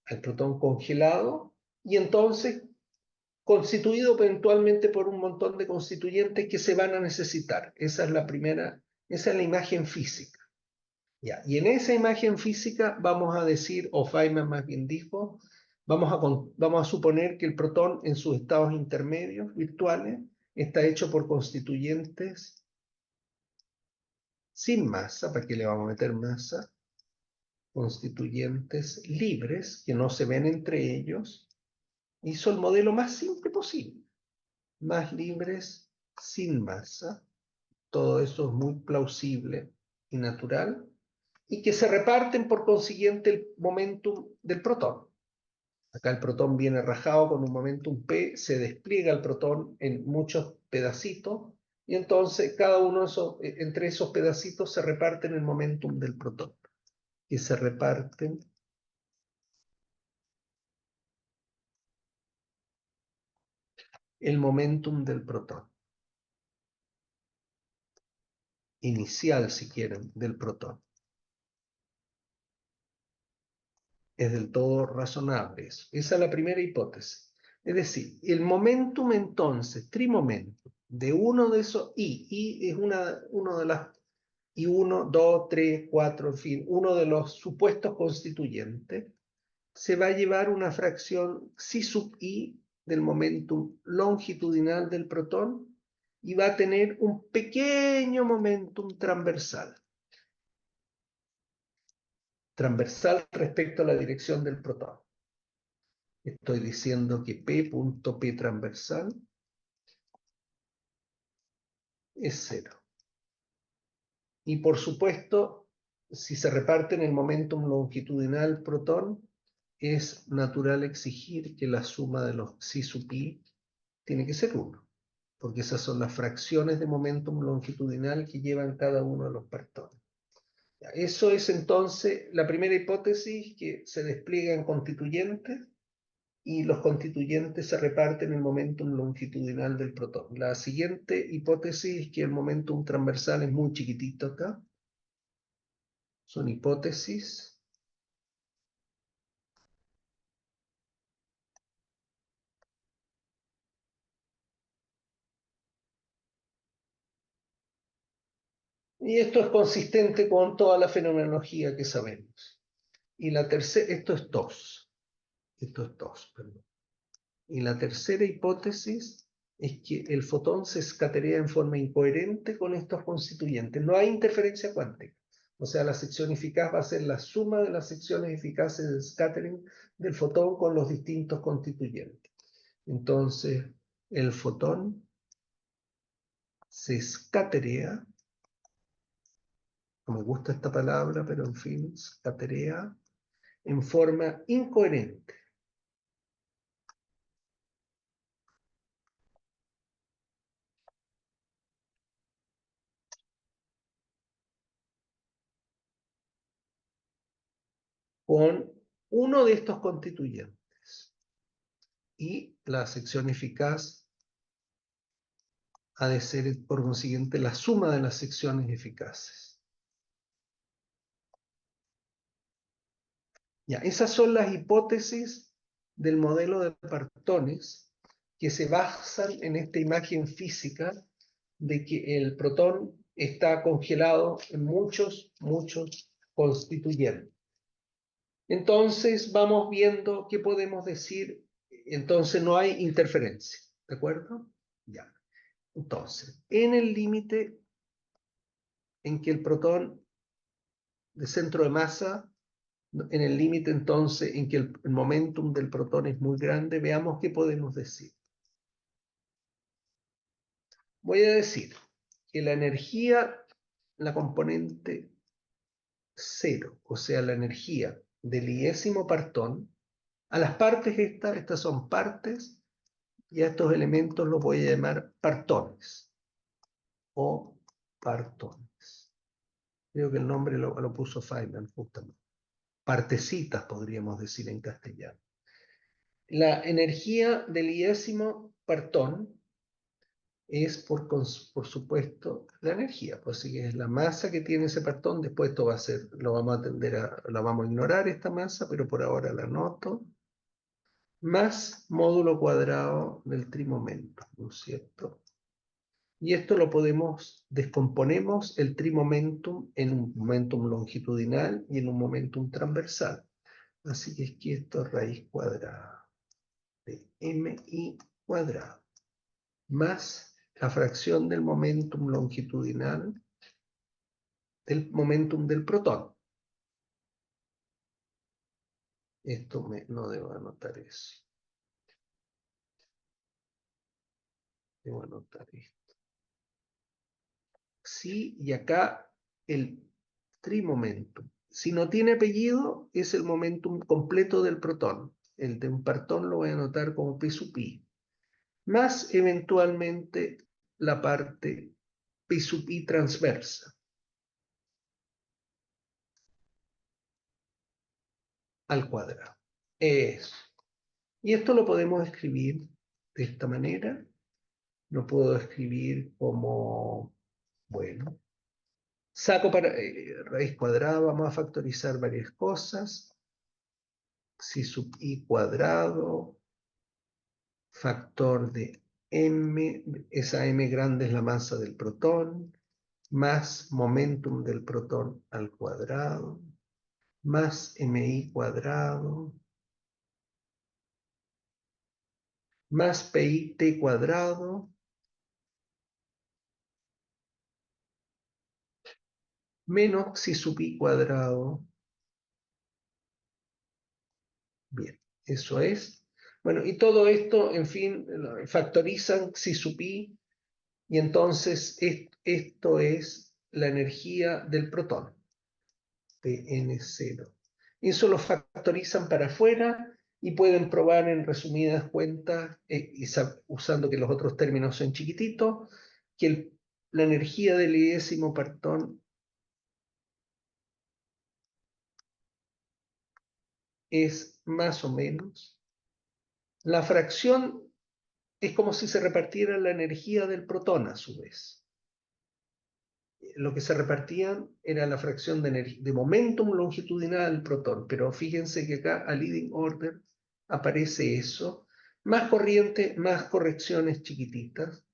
El protón congelado y entonces constituido eventualmente por un montón de constituyentes que se van a necesitar. Esa es la primera, esa es la imagen física. Ya. Y en esa imagen física vamos a decir, o Feynman más bien dijo, vamos a suponer que el protón en sus estados intermedios virtuales está hecho por constituyentes sin masa. ¿Para qué le vamos a meter masa? Constituyentes libres que no se ven entre ellos. Hizo el modelo más simple posible. Más libres sin masa. Todo eso es muy plausible y natural. Y que se reparten por consiguiente el momentum del protón. Acá el protón viene rajado con un momentum P, se despliega el protón en muchos pedacitos, y entonces cada uno de esos, entre esos pedacitos se reparten el momentum del protón, que se reparten el momentum del protón, inicial si quieren, del protón. Es del todo razonable eso. Esa es la primera hipótesis. Es decir, el momentum entonces, trimomentum, de uno de esos I es uno de las, y 1, 2, 3, 4, en fin, uno de los supuestos constituyentes, se va a llevar una fracción psi sub I del momentum longitudinal del protón y va a tener un pequeño momentum transversal. Transversal respecto a la dirección del protón. Estoy diciendo que P transversal es 0. Y por supuesto, si se reparten el momentum longitudinal protón, es natural exigir que la suma de los psi sub i tiene que ser 1, porque esas son las fracciones de momentum longitudinal que llevan cada uno de los protones. Eso es entonces la primera hipótesis, que se despliegan constituyentes y los constituyentes se reparten el momentum longitudinal del protón. La siguiente hipótesis es que el momentum transversal es muy chiquitito acá. Son hipótesis. Y esto es consistente con toda la fenomenología que sabemos. Y la tercera, esto es TOS. Esto es TOS, perdón. Y la tercera hipótesis es que el fotón se escaterea en forma incoherente con estos constituyentes. No hay interferencia cuántica. O sea, la sección eficaz va a ser la suma de las secciones eficaces del scattering del fotón con los distintos constituyentes. Entonces, el fotón se escaterea, no me gusta esta palabra, pero en fin, escaterea en forma incoherente. Con uno de estos constituyentes. y la sección eficaz ha de ser, por consiguiente, la suma de las secciones eficaces. Ya, esas son las hipótesis del modelo de partones que se basan en esta imagen física de que el protón está congelado en muchos constituyentes. Entonces vamos viendo qué podemos decir. Entonces no hay interferencia, ¿de acuerdo? Ya. Entonces, en el límite en que el protón de centro de masa, en el límite entonces en que el momentum del protón es muy grande, veamos qué podemos decir. Voy a decir que la energía, la componente 0, o sea, la energía del iésimo partón, a las partes estas son partes, y a estos elementos los voy a llamar partones, o partones. Creo que el nombre lo puso Feynman, justamente. Partecitas, podríamos decir en castellano. La energía del iésimo partón es, por supuesto, la energía. Pues sí, es la masa que tiene ese partón. Después esto va a ser, lo vamos a ignorar esta masa, pero por ahora la anoto. Más módulo cuadrado del trimomento, ¿no es cierto? Y esto lo descomponemos el trimomentum en un momentum longitudinal y en un momentum transversal. Así que es que esto es raíz cuadrada de mi cuadrado más la fracción del momentum longitudinal del momentum del protón. Esto no debo anotar eso. Debo anotar esto. Sí, y acá el trimomentum. Si no tiene apellido, es el momentum completo del protón. El de un partón lo voy a anotar como P sub i. Más eventualmente la parte P sub i transversa al cuadrado. Eso. Y esto lo podemos escribir de esta manera. Lo puedo escribir como, bueno, saco raíz cuadrada, vamos a factorizar varias cosas. Si sub i cuadrado, factor de m, esa m grande es la masa del protón, más momentum del protón al cuadrado, más mi cuadrado, más pi t cuadrado, menos si sub i cuadrado. Bien, eso es. Bueno, y todo esto, en fin, factorizan si sub i, y entonces esto es la energía del protón, Pn0. Eso lo factorizan para afuera y pueden probar en resumidas cuentas, usando que los otros términos son chiquititos, que la energía del iésimo partón es más o menos la fracción. Es como si se repartiera la energía del protón a su vez. Lo que se repartían era la fracción de momentum longitudinal del protón, pero fíjense que acá a leading order aparece eso, más corriente, más correcciones chiquititas,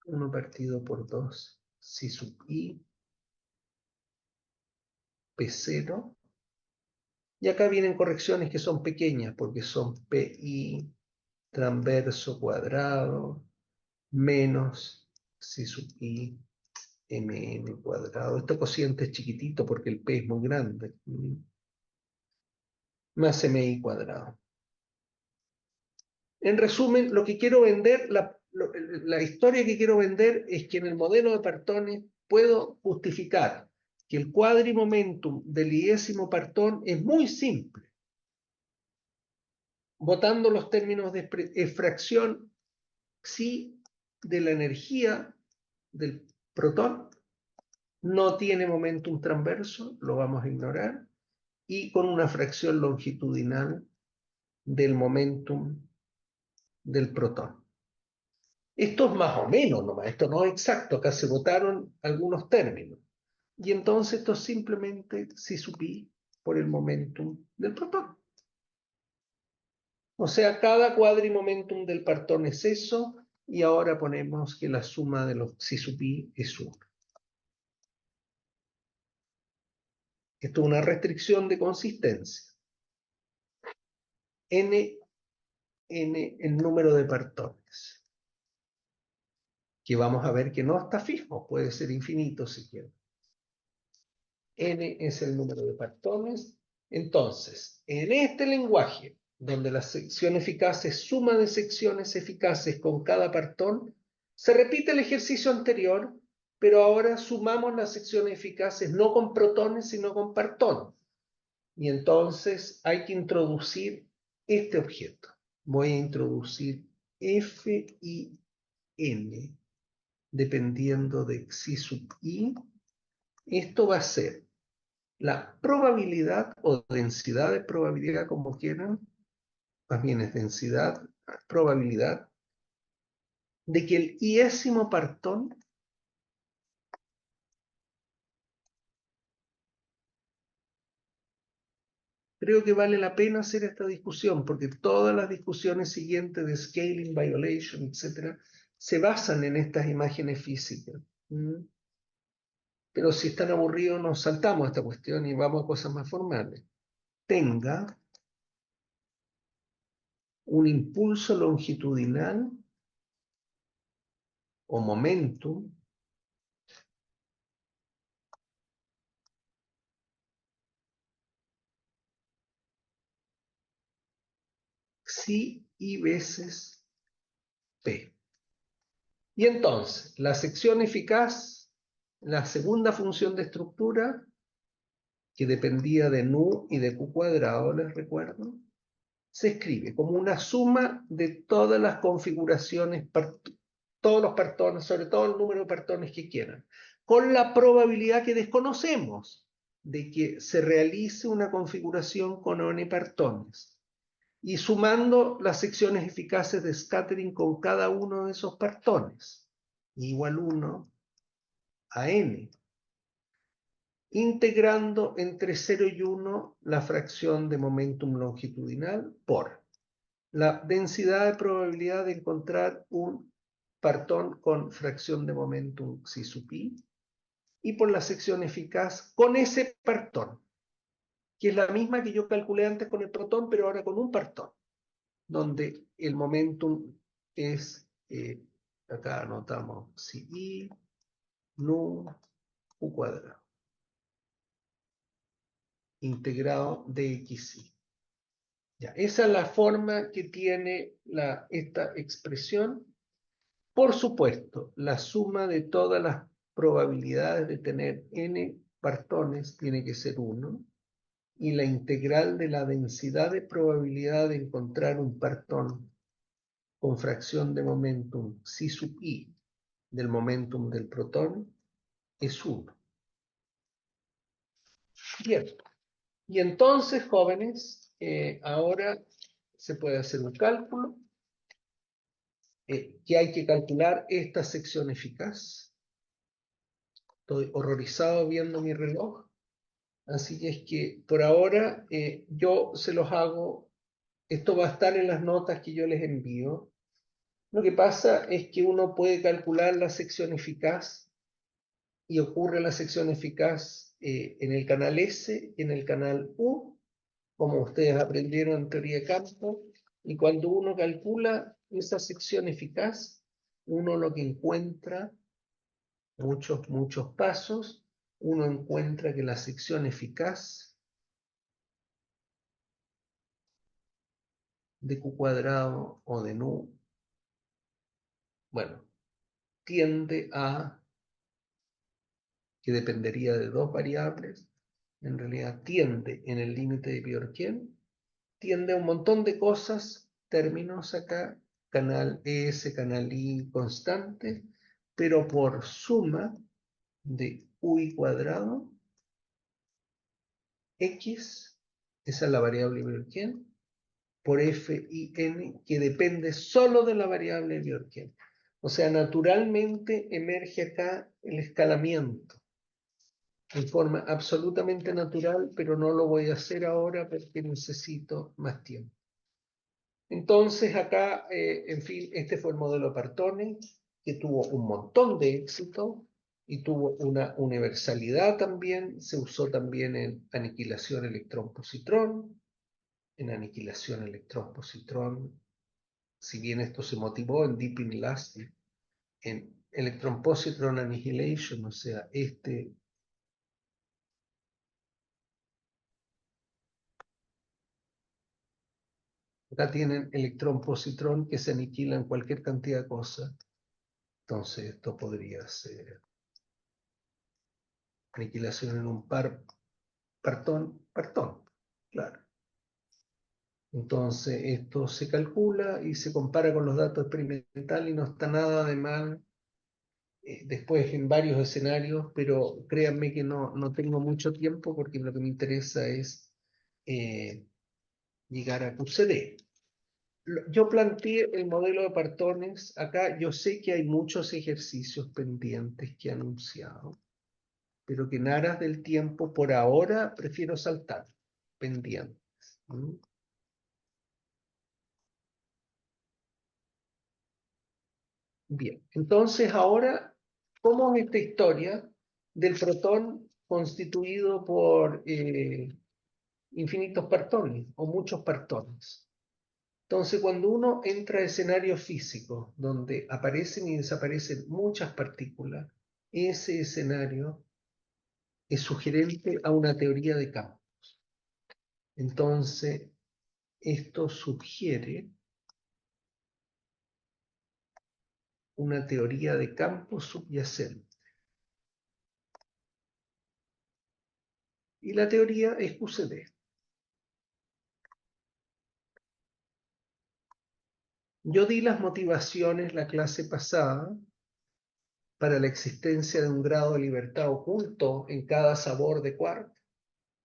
1 partido por 2, si sub i, P0, y acá vienen correcciones que son pequeñas, porque son pi transverso cuadrado, menos si sub i, cuadrado. Este cociente es chiquitito porque el P es muy grande. Más mi cuadrado. En resumen, lo que quiero vender, la historia que quiero vender es que en el modelo de partones puedo justificar que el cuadrimomentum del iésimo partón es muy simple. Botando los términos de fracción psi de la energía del protón, no tiene momentum transverso, lo vamos a ignorar, y con una fracción longitudinal del momentum del protón. Esto es más o menos nomás, esto no es exacto, acá se votaron algunos términos. Y entonces esto es simplemente si supí por el momentum del protón. O sea, cada cuadrimomentum del partón es eso, y ahora ponemos que la suma de los si supí es 1. Esto es una restricción de consistencia. N el número de partones, que vamos a ver que no está fijo, puede ser infinito si quiero. N es el número de partones. Entonces, en este lenguaje, donde la sección eficaz es suma de secciones eficaces con cada partón, se repite el ejercicio anterior, pero ahora sumamos las secciones eficaces no con protones, sino con partones. Y entonces hay que introducir este objeto. Voy a introducir F y N, dependiendo de Xi sub I. Esto va a ser la probabilidad o densidad de probabilidad, como quieran, más bien es densidad, probabilidad, de que el iésimo partón creo que vale la pena hacer esta discusión, porque todas las discusiones siguientes de scaling, violation, etc., se basan en estas imágenes físicas. Pero si están aburridos, nos saltamos esta cuestión y vamos a cosas más formales. Tenga un impulso longitudinal o momentum psi y veces P. Y entonces, la sección eficaz, la segunda función de estructura, que dependía de nu y de q cuadrado, les recuerdo, se escribe como una suma de todas las configuraciones, todos los partones, sobre todo el número de partones que quieran, con la probabilidad que desconocemos de que se realice una configuración con n partones, y sumando las secciones eficaces de scattering con cada uno de esos partones, igual 1 a n, integrando entre 0 y 1 la fracción de momentum longitudinal por la densidad de probabilidad de encontrar un partón con fracción de momentum psi sub i, y por la sección eficaz con ese partón, que es la misma que yo calculé antes con el protón, pero ahora con un partón, donde el momentum es, acá anotamos psi i, nu, u cuadrado, integrado de xi. Ya, esa es la forma que tiene esta expresión. Por supuesto, la suma de todas las probabilidades de tener n partones tiene que ser 1, y la integral de la densidad de probabilidad de encontrar un partón con fracción de momentum psi sub i del momentum del protón es 1. Bien, y entonces, jóvenes, ahora se puede hacer un cálculo, que hay que calcular esta sección eficaz. Estoy horrorizado viendo mi reloj, así que es que por ahora yo se los hago, esto va a estar en las notas que yo les envío. Lo que pasa es que uno puede calcular la sección eficaz, y ocurre la sección eficaz en el canal S y en el canal U, como ustedes aprendieron en teoría de campo, y cuando uno calcula esa sección eficaz, uno lo que encuentra, muchos pasos, uno encuentra que la sección eficaz de q cuadrado o de nu, bueno, tiende a, que dependería de dos variables, en realidad tiende en el límite de Bjorken, tiende a un montón de cosas, términos acá, canal S, canal I constante, pero por suma de UI cuadrado, X, esa es la variable Bjorken, por FIN, que depende solo de la variable Bjorken. O sea, naturalmente emerge acá el escalamiento en forma absolutamente natural, pero no lo voy a hacer ahora porque necesito más tiempo. Entonces acá, en fin, este fue el modelo Partone, que tuvo un montón de éxito y tuvo una universalidad también. Se usó también en aniquilación electrón-positrón. En aniquilación electrón-positrón, si bien esto se motivó en Deep Inelastic, en electron-positron annihilation, o sea, acá tienen electrón-positrón que se aniquila en cualquier cantidad de cosas. Entonces esto podría ser aniquilación en un partón, claro. Entonces esto se calcula y se compara con los datos experimentales y no está nada de mal después en varios escenarios, pero créanme que no tengo mucho tiempo porque lo que me interesa es llegar a QCD. Yo planteé el modelo de Partones. Acá yo sé que hay muchos ejercicios pendientes que he anunciado, pero que en aras del tiempo, por ahora, prefiero saltar pendientes. ¿Mm? Bien, entonces ahora, ¿cómo es esta historia del protón constituido por infinitos partones o muchos partones? Entonces, cuando uno entra a escenarios físicos donde aparecen y desaparecen muchas partículas, ese escenario es sugerente a una teoría de campos. Entonces, esto sugiere una teoría de campos subyacente. Y la teoría es QCD. Yo di las motivaciones la clase pasada para la existencia de un grado de libertad oculto en cada sabor de quark,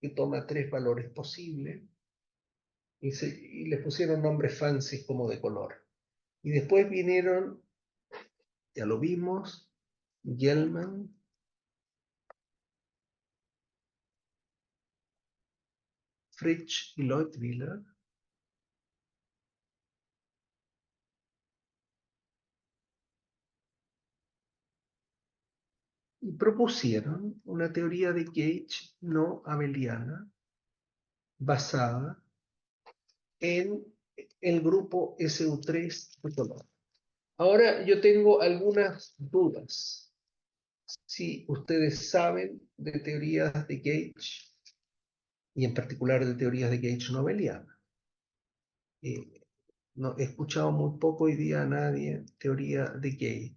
que toma 3 valores posibles, y le pusieron nombres fancy como de color. Y después vinieron, ya lo vimos, Gell-Mann, Fritsch y Leutwiler, y propusieron una teoría de gauge no abeliana basada en el grupo SU3 de color. Ahora yo tengo algunas dudas. Si ustedes saben de teorías de gauge, y en particular de teorías de gauge no abeliana. No, he escuchado muy poco hoy día a nadie teoría de gauge.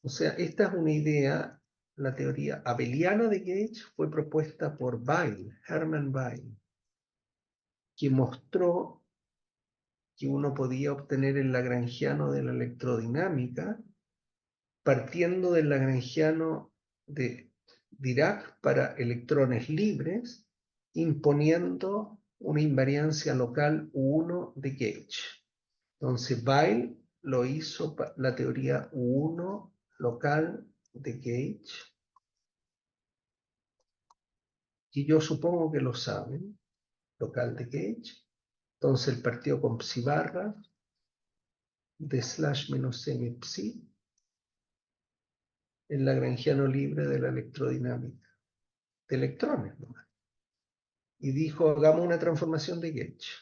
O sea, esta es una idea, la teoría abeliana de gauge fue propuesta por Weyl, Hermann Weyl, que mostró que uno podía obtener el lagrangiano de la electrodinámica partiendo del lagrangiano de Dirac para electrones libres, imponiendo una invariancia local U1 de gauge. Entonces, Weyl lo hizo la teoría U1 local de gauge, que yo supongo que lo saben, local de gauge. Entonces, él partió con psi barra de slash menos m psi, el lagrangiano libre de la electrodinámica, de electrones nomás. Y dijo, hagamos una transformación de gauge,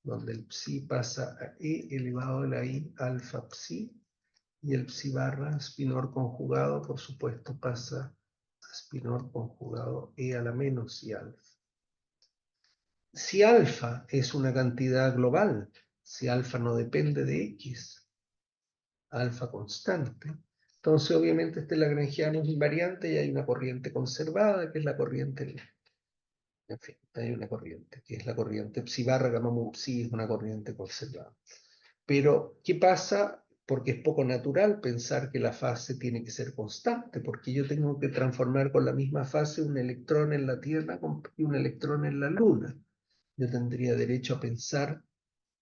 donde el psi pasa a e elevado a la i alfa psi, y el psi barra spinor conjugado, por supuesto, pasa a spinor conjugado e a la menos i alfa. Si alfa es una cantidad global, si alfa no depende de x, alfa constante, entonces obviamente este lagrangiano es invariante y hay una corriente conservada, que es la corriente, en fin, hay una corriente, que es la corriente psi barra gamma mu psi, es una corriente conservada. Pero, ¿qué pasa? Porque es poco natural pensar que la fase tiene que ser constante, porque yo tengo que transformar con la misma fase un electrón en la Tierra y un electrón en la Luna. yo tendría derecho a pensar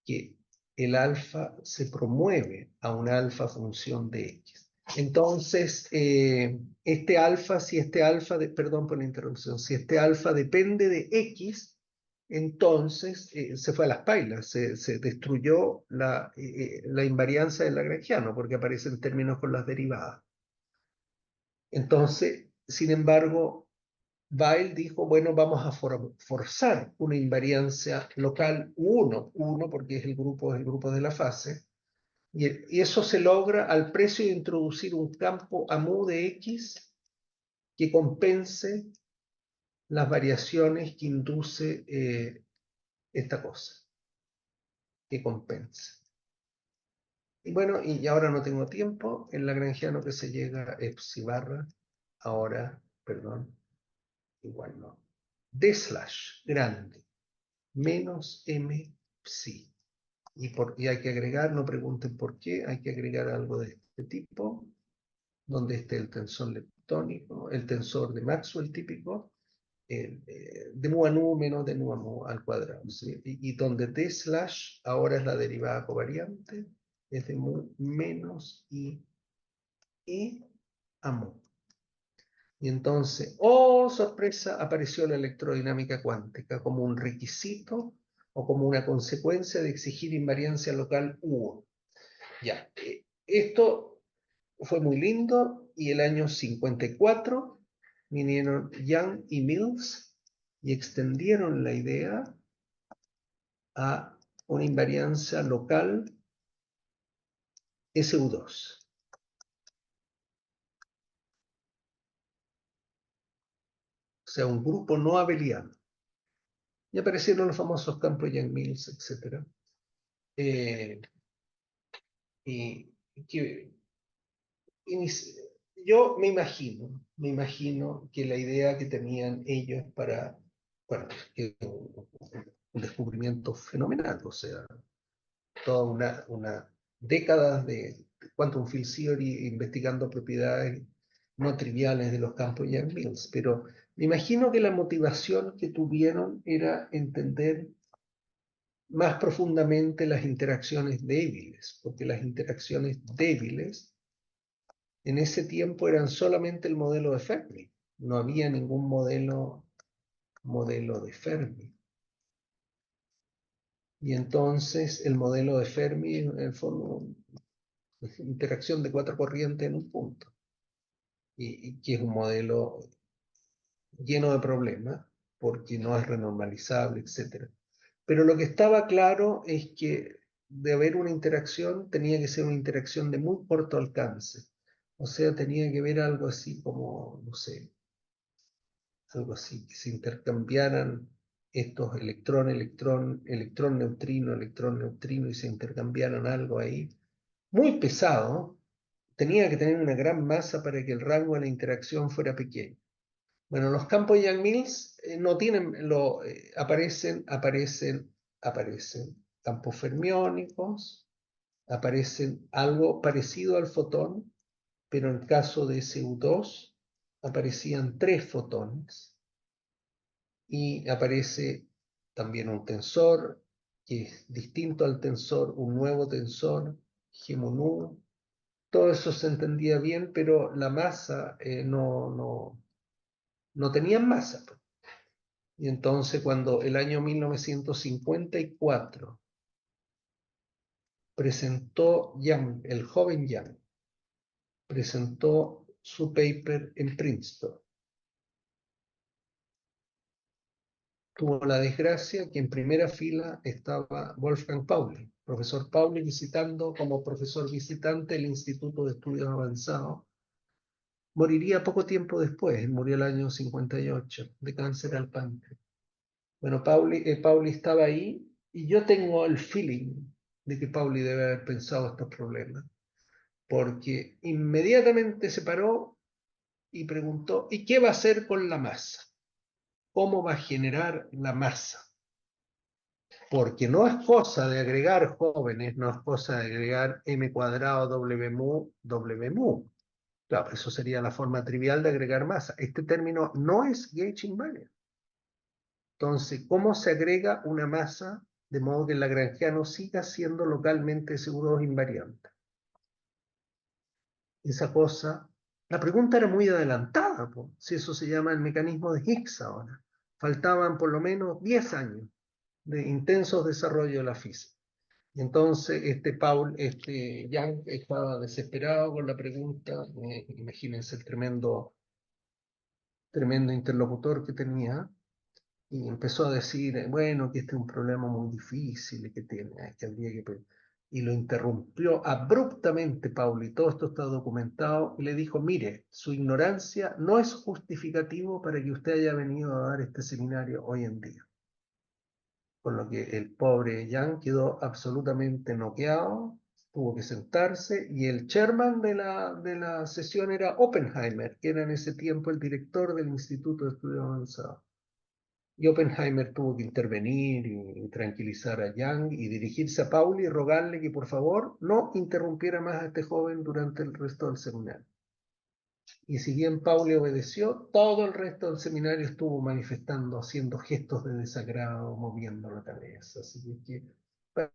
que el alfa se promueve a una alfa función de X. Entonces, este alfa, perdón por la interrupción, si este alfa depende de X, entonces se fue a las pailas, se destruyó la invariancia del lagrangiano, porque aparecen términos con las derivadas. Entonces, sin embargo, Weil dijo, bueno, vamos a forzar una invariancia local 1 porque es el grupo de la fase, y eso se logra al precio de introducir un campo a mu de X que compense las variaciones que induce esta cosa, que compense. Y bueno, y ahora no tengo tiempo, el lagrangiano que se llega es psi barra, ahora, perdón, igual no, d slash grande, menos m psi. Y hay que agregar, no pregunten por qué, hay que agregar algo de este tipo, donde esté el tensor leptónico, el tensor de Maxwell típico, de mu a nu menos de nu a mu al cuadrado, ¿sí? Y donde d slash ahora es la derivada covariante, es de mu menos i a mu. Y entonces, oh sorpresa, apareció la electrodinámica cuántica como un requisito o como una consecuencia de exigir invariancia local U. Ya, esto fue muy lindo y el año 54 vinieron Young y Mills y extendieron la idea a una invariancia local SU2. O sea, un grupo no abeliano. Y aparecieron los famosos campos Young-Mills, etc. Y que yo me imagino que la idea que tenían ellos para, bueno, que un descubrimiento fenomenal, o sea, toda una década de quantum field theory investigando propiedades no triviales de los campos Young-Mills, pero me imagino que la motivación que tuvieron era entender más profundamente las interacciones débiles, porque las interacciones débiles en ese tiempo eran solamente el modelo de Fermi, no había ningún modelo de Fermi. Y entonces el modelo de Fermi, en el fondo, es interacción de cuatro corrientes en un punto, y que es un modelo lleno de problemas, porque no es renormalizable, etc. Pero lo que estaba claro es que de haber una interacción, tenía que ser una interacción de muy corto alcance. O sea, tenía que ver algo así como, no sé, algo así, que se intercambiaran estos electrón, neutrino, y se intercambiaran algo ahí. Muy pesado, tenía que tener una gran masa para que el rango de la interacción fuera pequeño. Bueno, los campos Young-Mills no tienen, aparecen campos fermiónicos, aparecen algo parecido al fotón, pero en el caso de SU2 aparecían 3 fotones, y aparece también un tensor que es distinto al tensor, un nuevo tensor, G-mu. Todo eso se entendía bien, pero la masa no tenían masa. Y entonces cuando el año 1954 presentó Young, el joven Young, presentó su paper en Princeton, tuvo la desgracia que en primera fila estaba Wolfgang Pauli, profesor Pauli visitando como profesor visitante el Instituto de Estudios Avanzados. Moriría poco tiempo después, murió el año 58 de cáncer al páncreas. Bueno, Pauli estaba ahí y yo tengo el feeling de que Pauli debe haber pensado estos problemas, porque inmediatamente se paró y preguntó, ¿y qué va a hacer con la masa? ¿Cómo va a generar la masa? Porque no es cosa de agregar jóvenes, no es cosa de agregar m cuadrado w mu. Claro, eso sería la forma trivial de agregar masa. Este término no es gauge invariant. Entonces, ¿cómo se agrega una masa de modo que el lagrangiano siga siendo localmente seguro invariante? Esa cosa, la pregunta era muy adelantada, po, si eso se llama el mecanismo de Higgs ahora. Faltaban por lo menos 10 años de intenso desarrollo de la física. Y entonces Young estaba desesperado con la pregunta, imagínense el tremendo interlocutor que tenía, y empezó a decir, bueno, que este es un problema muy difícil, y que tiene, que habría que... Y lo interrumpió abruptamente Paul, y todo esto está documentado, y le dijo, mire, su ignorancia no es justificativo para que usted haya venido a dar este seminario hoy en día. Con lo que el pobre Jan quedó absolutamente noqueado, tuvo que sentarse, y el chairman de la sesión era Oppenheimer, que era en ese tiempo el director del Instituto de Estudios Avanzados. Y Oppenheimer tuvo que intervenir y tranquilizar a Young y dirigirse a Pauli y rogarle que por favor no interrumpiera más a este joven durante el resto del seminario. Y si bien Pauli obedeció, todo el resto del seminario estuvo manifestando, haciendo gestos de desagrado, moviendo la cabeza. Así que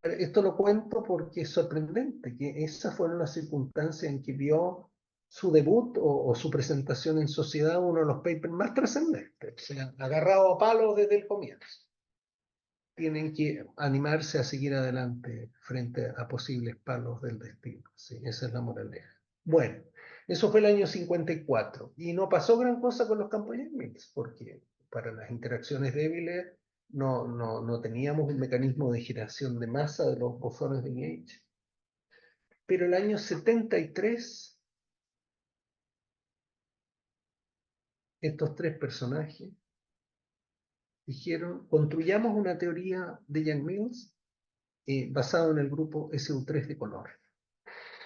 esto lo cuento porque es sorprendente, que esas fueron las circunstancias en que vio su debut o su presentación en sociedad, uno de los papers más trascendentes, o sea, agarrado a palos desde el comienzo. Tienen que animarse a seguir adelante frente a posibles palos del destino. Sí, esa es la moraleja. Bueno, eso fue el año 54 y no pasó gran cosa con los campos Yang-Mills porque para las interacciones débiles no teníamos un mecanismo de generación de masa de los bosones de Gauge. Pero el año 73, estos tres personajes dijeron, construyamos una teoría de Yang-Mills basado en el grupo SU3 de color.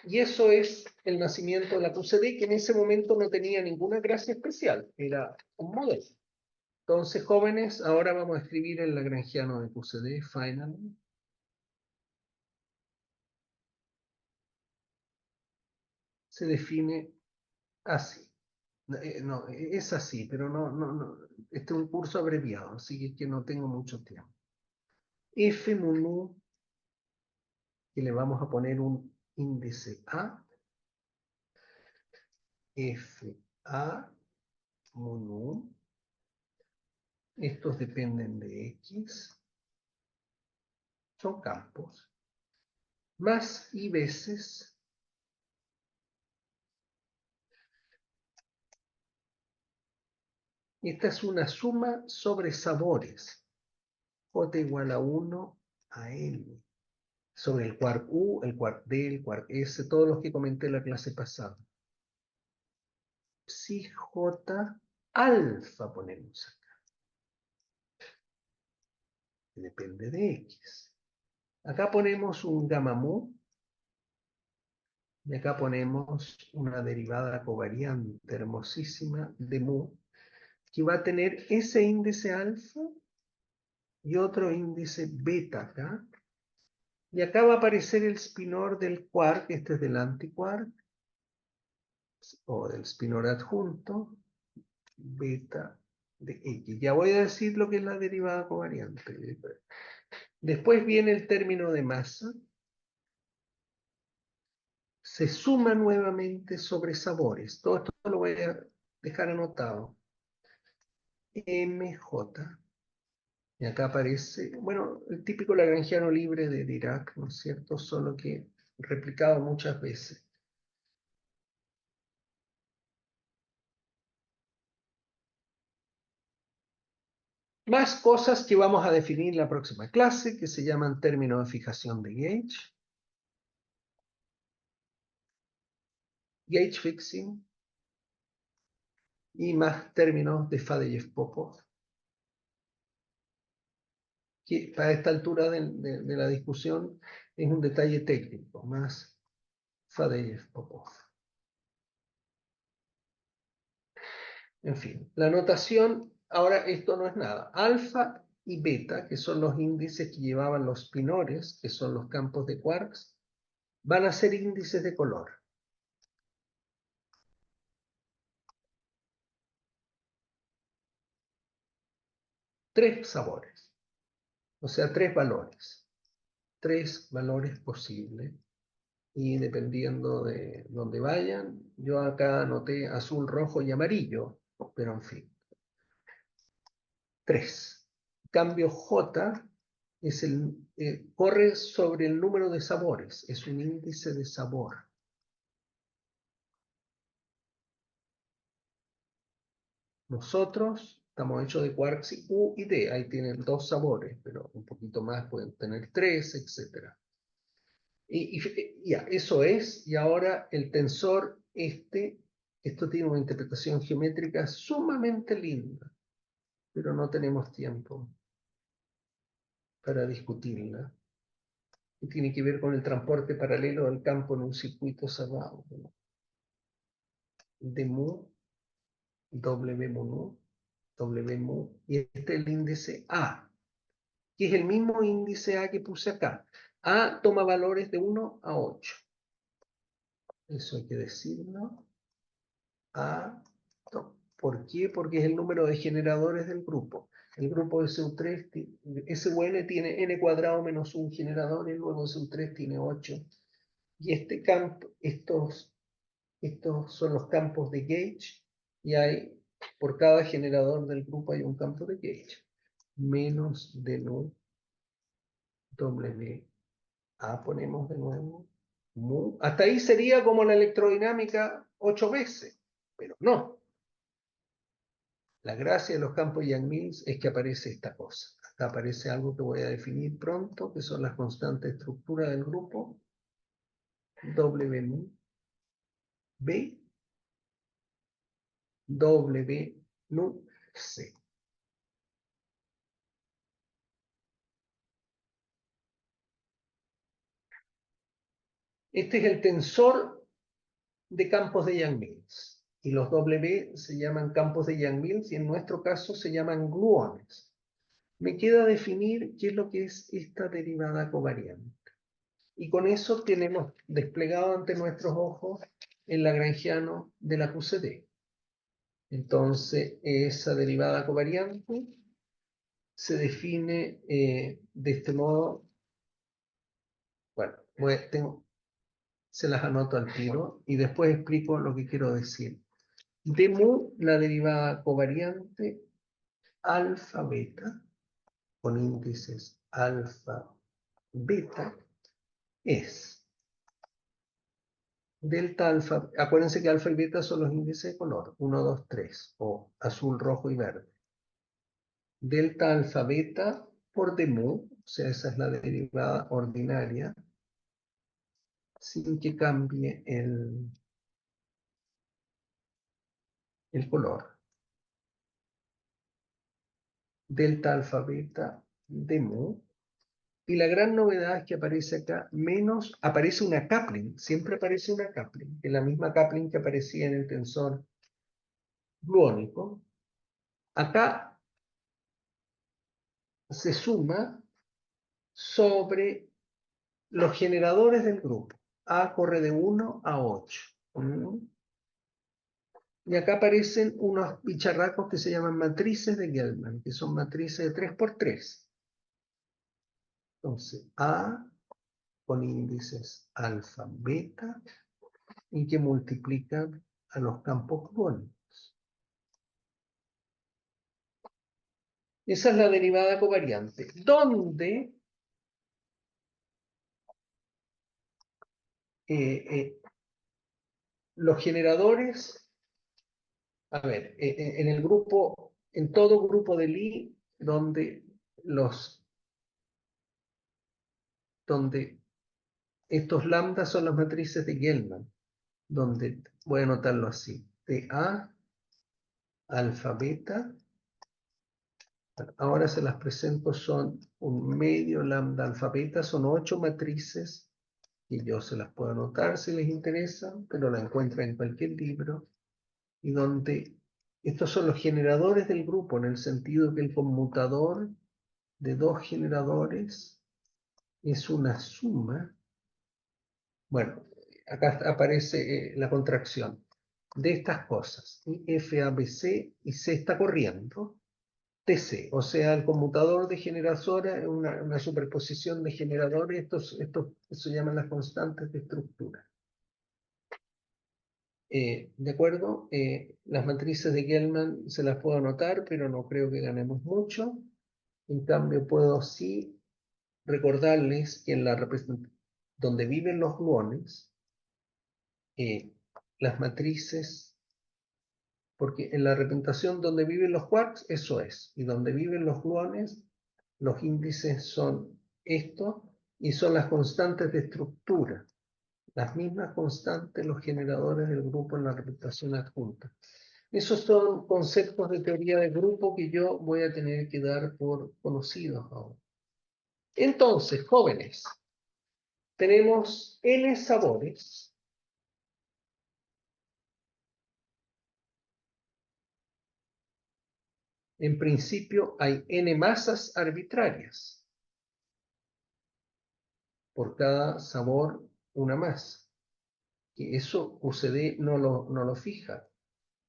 Y eso es el nacimiento de la QCD, que en ese momento no tenía ninguna gracia especial, era un modelo. Entonces, jóvenes, ahora vamos a escribir el lagrangiano de QCD, finally. Se define así. No, es así, pero no. Este es un curso abreviado, así que no tengo mucho tiempo. F mu, que le vamos a poner un índice A. F A mu. Estos dependen de X. Son campos. Más y veces esta es una suma sobre sabores. J igual a 1 a N. Sobre el quark U, el quark D, el quark S, todos los que comenté en la clase pasada. Psi J alfa ponemos acá. Depende de X. Acá ponemos un gamma mu. Y acá ponemos una derivada covariante hermosísima de mu, que va a tener ese índice alfa y otro índice beta acá. Y acá va a aparecer el spinor del quark, este es del antiquark, o del spinor adjunto, beta de X. Ya voy a decir lo que es la derivada covariante. Después viene el término de masa. Se suma nuevamente sobre sabores. Todo esto lo voy a dejar anotado. MJ. Y acá aparece, bueno, el típico lagrangiano libre de Dirac, ¿no es cierto? Solo que replicado muchas veces. Más cosas que vamos a definir en la próxima clase, que se llaman términos de fijación de Gauge. Gauge fixing. Y más términos de Fadejev-Popov. Que para esta altura de la discusión es un detalle técnico, más Fadejev-Popov. En fin, la notación, ahora esto no es nada. Alfa y beta, que son los índices que llevaban los spinores, que son los campos de quarks, van a ser índices de color. 3 sabores, o sea, 3 valores. 3 valores posibles. Y dependiendo de dónde vayan, yo acá anoté azul, rojo y amarillo, pero en fin. 3. Cambio J corre sobre el número de sabores, es un índice de sabor. Nosotros estamos hechos de quarks y Q y D, ahí tienen 2 sabores, pero un poquito más pueden tener 3, etc. Ya, eso es, y ahora el tensor esto tiene una interpretación geométrica sumamente linda, pero no tenemos tiempo para discutirla. Y tiene que ver con el transporte paralelo del campo en un circuito cerrado. De mu, W mu, W mu, y este es el índice A, que es el mismo índice A que puse acá. A toma valores de 1 a 8. Eso hay que decirlo. A, ¿por qué? Porque es el número de generadores del grupo. El grupo SU3, SUN tiene n cuadrado menos un generador, y luego SU3 tiene 8. Y este campo, estos son los campos de gauge, y por cada generador del grupo hay un campo de gauge. Menos de nu, W, A ponemos de nuevo, mu. Hasta ahí sería como la electrodinámica 8 veces, pero no. La gracia de los campos Yang-Mills es que aparece esta cosa. Acá aparece algo que voy a definir pronto, que son las constantes de estructura del grupo. W mu, B, W nu, C. Este es el tensor de campos de Yang-Mills. Y los W se llaman campos de Yang-Mills y en nuestro caso se llaman gluones. Me queda definir qué es lo que es esta derivada covariante. Y con eso tenemos desplegado ante nuestros ojos el lagrangiano de la QCD. Entonces, esa derivada covariante se define de este modo. Bueno, se las anoto al tiro y después explico lo que quiero decir. De mu, la derivada covariante alfa beta, con índices alfa beta, es delta alfa. Acuérdense que alfa y beta son los índices de color, 1, 2, 3, o azul, rojo y verde. Delta alfa beta por d mu, o sea, esa es la derivada ordinaria, sin que cambie el color. Delta alfa beta d mu. Y la gran novedad es que aparece acá aparece una coupling, siempre aparece una coupling, que es la misma coupling que aparecía en el tensor gluónico. Acá se suma sobre los generadores del grupo. A corre de 1 a 8. Y acá aparecen unos bicharracos que se llaman matrices de Gelman, que son matrices de 3×3. Entonces, A con índices alfa, beta, y que multiplican a los campos gluónicos. Esa es la derivada covariante, donde los generadores, a ver, en todo grupo de Lie, donde estos lambdas son las matrices de Gelman, donde voy a anotarlo así, de A, alfa, beta. Ahora se las presento, son un medio lambda alfa beta, son 8 matrices, y yo se las puedo anotar si les interesa, pero la encuentran en cualquier libro, y donde estos son los generadores del grupo, en el sentido que el conmutador de 2 generadores es una suma. Bueno, acá aparece la contracción de estas cosas, F, A, B, C, y C está corriendo, TC, o sea, el conmutador de generadora es una superposición de generadores, estos se llaman las constantes de estructura. ¿De acuerdo? Las matrices de Gell-Mann se las puedo anotar, pero no creo que ganemos mucho. En cambio, puedo sí recordarles que en la representación donde viven los gluones, las matrices, porque en la representación donde viven los quarks, eso es, y donde viven los gluones, los índices son estos, y son las constantes de estructura, las mismas constantes los generadores del grupo en la representación adjunta. Esos son conceptos de teoría de grupo que yo voy a tener que dar por conocidos ahora. Entonces, jóvenes, tenemos N sabores. En principio hay N masas arbitrarias. Por cada sabor, una masa. Y eso QCD no lo fija.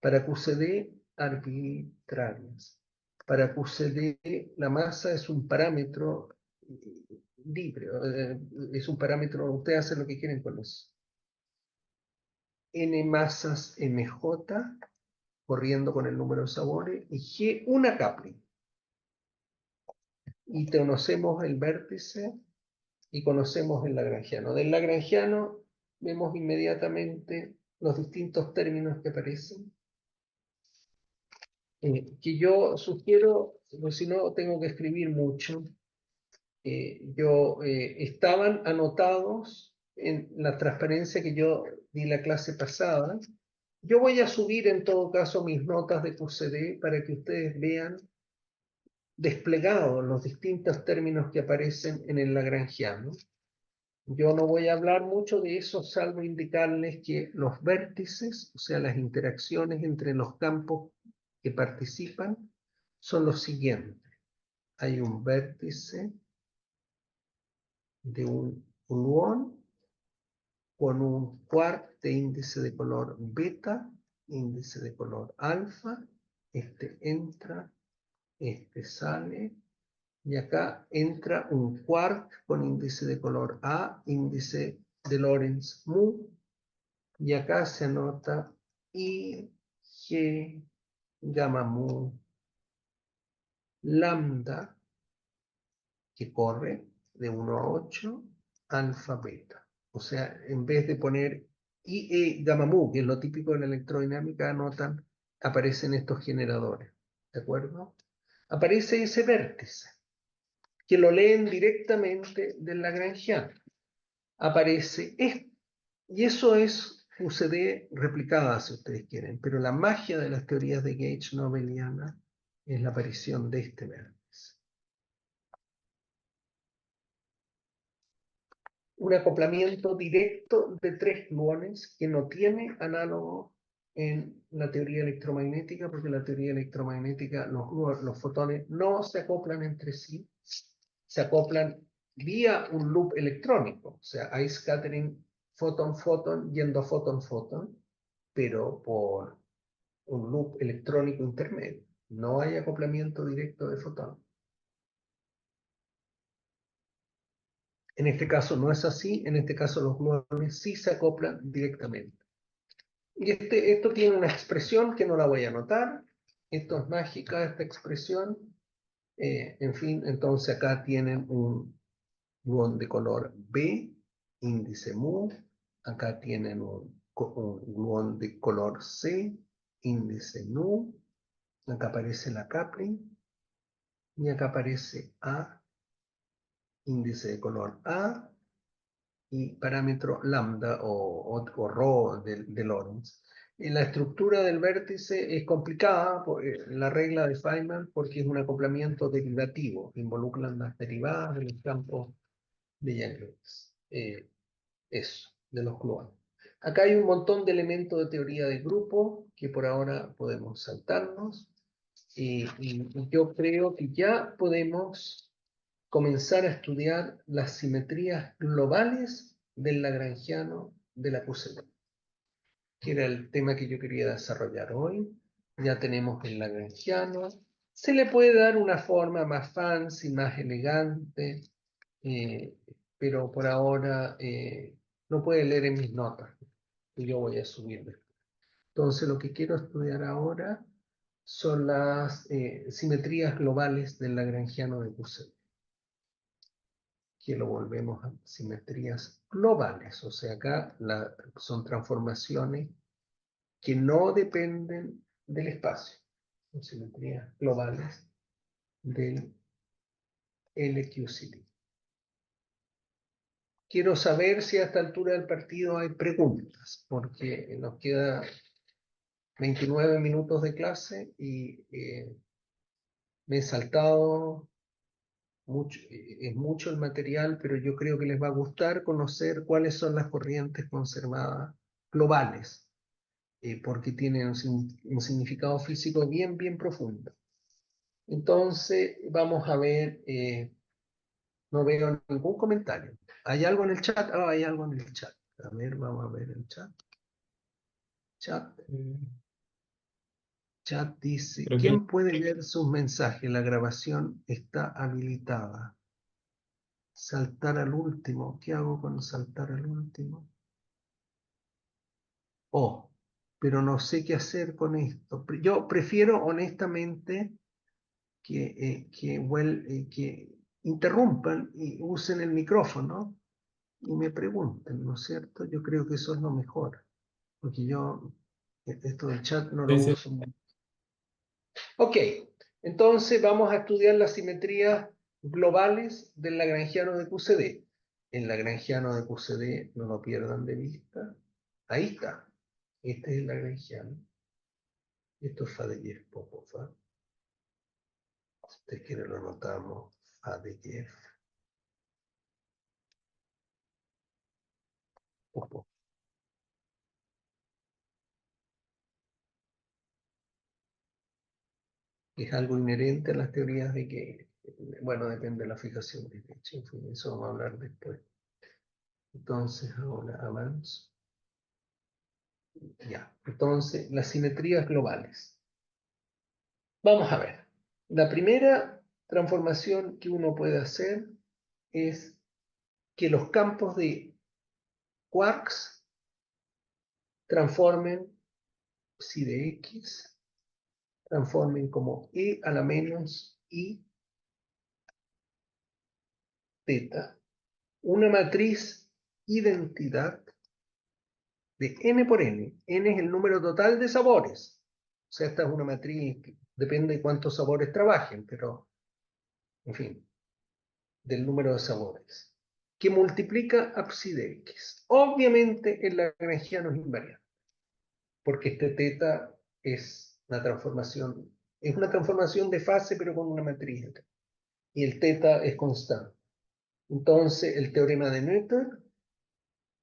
Para QCD, arbitrarias. Para QCD, la masa es un parámetro libre. Es un parámetro, ustedes hacen lo que quieren con eso. N masas MJ, corriendo con el número de sabores, y G, una Kaplan. Y conocemos el vértice y conocemos el lagrangiano. Del lagrangiano vemos inmediatamente los distintos términos que aparecen. Que yo sugiero, porque si no tengo que escribir mucho, estaban anotados en la transparencia que yo di la clase pasada. Yo voy a subir en todo caso mis notas de QCD para que ustedes vean desplegados los distintos términos que aparecen en el lagrangiano. Yo no voy a hablar mucho de eso, salvo indicarles que los vértices, o sea, las interacciones entre los campos que participan, son los siguientes. Hay un vértice de un gluón con un quark de índice de color beta, índice de color alfa, este entra, este sale, y acá entra un quark con índice de color A, índice de Lorentz mu, y acá se anota I, G, gamma mu, lambda, que corre de 1 a 8, alfa, beta. O sea, en vez de poner I, E, gamma mu, que es lo típico en la electrodinámica, anotan, aparecen estos generadores. ¿De acuerdo? Aparece ese vértice, que lo leen directamente del lagrangiano. Aparece esto. Y eso es QCD replicada, si ustedes quieren, pero la magia de las teorías de Gauge nobeliana es la aparición de este vértice. Un acoplamiento directo de tres gluones que no tiene análogo en la teoría electromagnética, porque en la teoría electromagnética los fotones no se acoplan entre sí, se acoplan vía un loop electrónico, o sea, hay scattering fotón-fotón yendo a fotón-fotón, pero por un loop electrónico intermedio. No hay acoplamiento directo de fotón. En este caso no es así, en este caso los gluones sí se acoplan directamente. Y esto tiene una expresión que no la voy a anotar, esto es mágica, esta expresión. En fin, entonces acá tienen un gluón de color B, índice mu, acá tienen un gluón de color C, índice nu, acá aparece la Kaplan, y acá aparece A, índice de color A, y parámetro lambda o rho de Lorentz. La estructura del vértice es complicada por la regla de Feynman porque es un acoplamiento derivativo, involucran las derivadas de los campos de Yang-Lewis. Eso, de los gluones. Acá hay un montón de elementos de teoría de grupo que por ahora podemos saltarnos. Y yo creo que ya podemos comenzar a estudiar las simetrías globales del lagrangiano de la QCD, que era el tema que yo quería desarrollar hoy. Ya tenemos el lagrangiano, Se le puede dar una forma más fancy, más elegante, pero por ahora no puede leer en mis notas, y yo voy a subirle. Entonces lo que quiero estudiar ahora son las simetrías globales del lagrangiano de Poiseuille. Que lo volvemos a simetrías globales, o sea, acá son transformaciones que no dependen del espacio, son simetrías globales del LQCD. Quiero saber si a esta altura del partido hay preguntas, porque nos queda 29 minutos de clase y me he saltado mucho, es mucho el material, pero yo creo que les va a gustar conocer cuáles son las corrientes conservadas globales, porque tienen un significado físico bien, bien profundo. Entonces, vamos a ver, no veo ningún comentario. ¿Hay algo en el chat? Ah, hay algo en el chat. A ver, vamos a ver el chat. Chat. Chat dice, Creo que ¿quién puede ver sus mensajes? La grabación está habilitada. Saltar al último. ¿Qué hago con saltar al último? Oh, pero no sé qué hacer con esto. Yo prefiero honestamente que interrumpan y usen el micrófono y me pregunten, ¿no es cierto? Yo creo que eso es lo mejor, porque yo esto del chat no lo sí, sí, uso mucho. Ok, entonces vamos a estudiar las simetrías globales del lagrangiano de QCD. El lagrangiano de QCD, no lo pierdan de vista. Ahí está. Este es el lagrangiano. Esto es Faddeev Popov. Si usted quiere lo anotamos. Faddeev Popov. Es algo inherente a las teorías de que, bueno, depende de la fijación de Leche. En fin, eso vamos a hablar después. Entonces, ahora avanzo. Ya, entonces, las simetrías globales. Vamos a ver. La primera transformación que uno puede hacer es que los campos de quarks transformen psi de X, transformen como E a la menos I teta, una matriz identidad de n por n. N es el número total de sabores. O sea, esta es una matriz que depende de cuántos sabores trabajen, pero, en fin, del número de sabores, que multiplica a psi de X. Obviamente el lagrangiano es invariante, porque este teta es una transformación de fase, pero con una matriz. Y el teta es constante. Entonces, el teorema de Noether,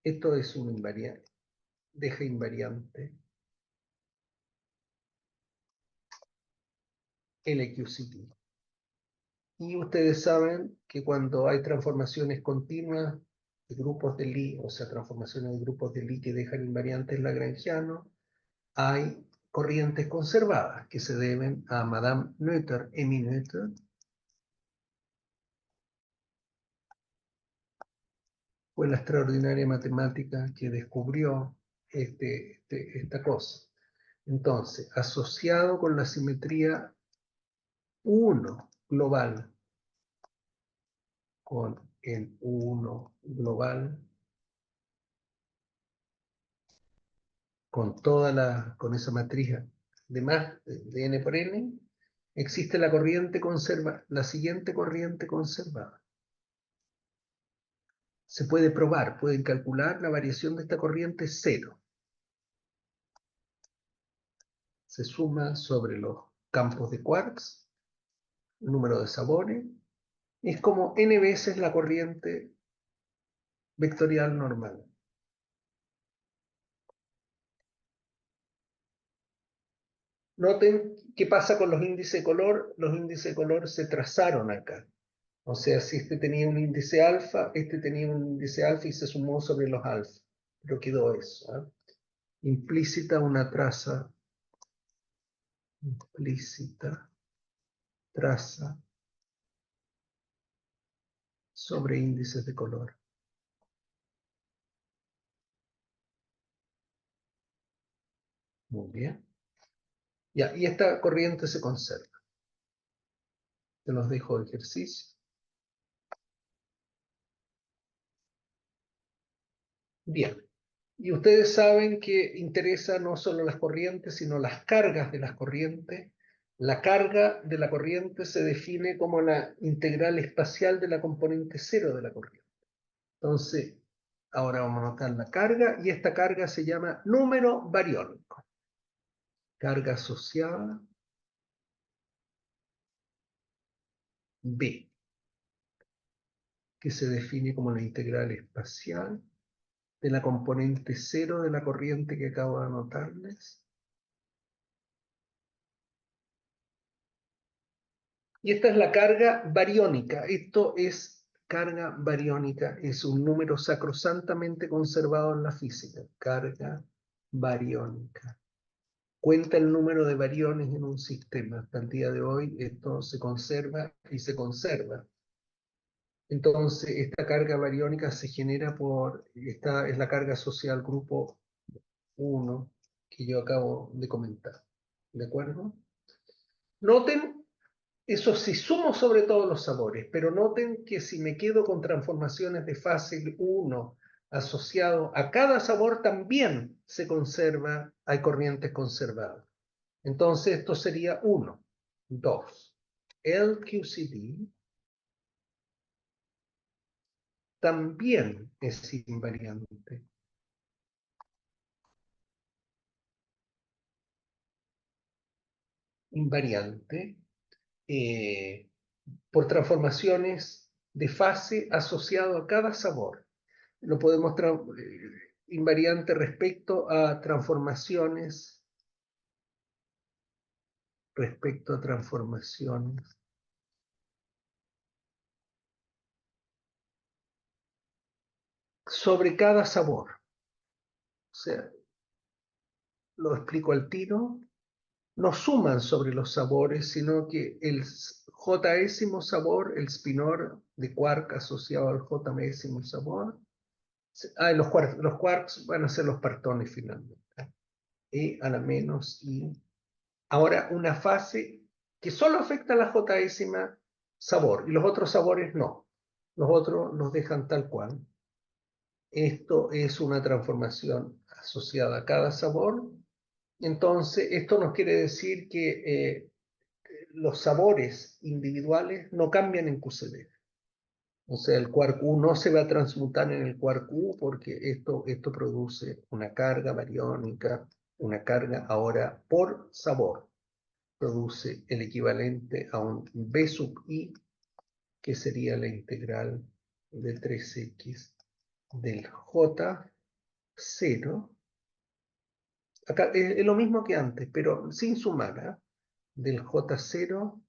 esto es un invariante, deja invariante LQCT. Y ustedes saben que cuando hay transformaciones continuas de grupos de Lie, o sea, transformaciones de grupos de Lie que dejan invariantes lagrangianos, hay corrientes conservadas que se deben a Madame Noether, Emmy Noether, fue la extraordinaria matemática que descubrió esta cosa. Entonces, asociado con la simetría 1 global, con el 1 global, con esa matriz de n por n, existe la siguiente corriente conservada. Se puede probar, pueden calcular la variación de esta corriente 0. Se suma sobre los campos de quarks, el número de sabores, es como n veces la corriente vectorial normal. Noten qué pasa con los índices de color. Los índices de color se trazaron acá. O sea, si este tenía un índice alfa, este tenía un índice alfa y se sumó sobre los alfa. Pero quedó eso. Implícita una traza. Implícita traza sobre índices de color. Muy bien. Ya, y esta corriente se conserva. Se los dejo de ejercicio. Bien. Y ustedes saben que interesa no solo las corrientes, sino las cargas de las corrientes. La carga de la corriente se define como la integral espacial de la componente cero de la corriente. Entonces, ahora vamos a anotar la carga, y esta carga se llama número bariónico. Carga asociada B, que se define como la integral espacial de la componente cero de la corriente que acabo de anotarles. Y esta es la carga bariónica. Esto es carga bariónica, es un número sacrosantamente conservado en la física. Carga bariónica. Cuenta el número de bariones en un sistema. Hasta el día de hoy esto se conserva y se conserva. Entonces, esta carga bariónica se genera esta es la carga asociada al grupo 1 que yo acabo de comentar. ¿De acuerdo? Noten, eso sí sumo sobre todos los sabores, pero noten que si me quedo con transformaciones de fase 1 asociado a cada sabor, también se conserva, hay corrientes conservadas. Entonces, esto sería 1, 2. El QCD también es invariante. Invariante por transformaciones de fase asociado a cada sabor. Lo podemos invariante respecto a transformaciones sobre cada sabor. O sea, lo explico al tiro. No suman sobre los sabores, sino que el J-ésimo sabor, el spinor de quark asociado al J-ésimo sabor, los quarks van a ser los partones finalmente. E a la menos I. Ahora, una fase que solo afecta a la J-ésima sabor, y los otros sabores no. Los otros los dejan tal cual. Esto es una transformación asociada a cada sabor. Entonces, esto nos quiere decir que los sabores individuales no cambian en QCD. O sea, el quark U no se va a transmutar en el quark U porque esto produce una carga bariónica, una carga ahora por sabor. Produce el equivalente a un B sub I, que sería la integral de 3x del J0. Acá es lo mismo que antes, pero sin sumar, ¿eh? Del J0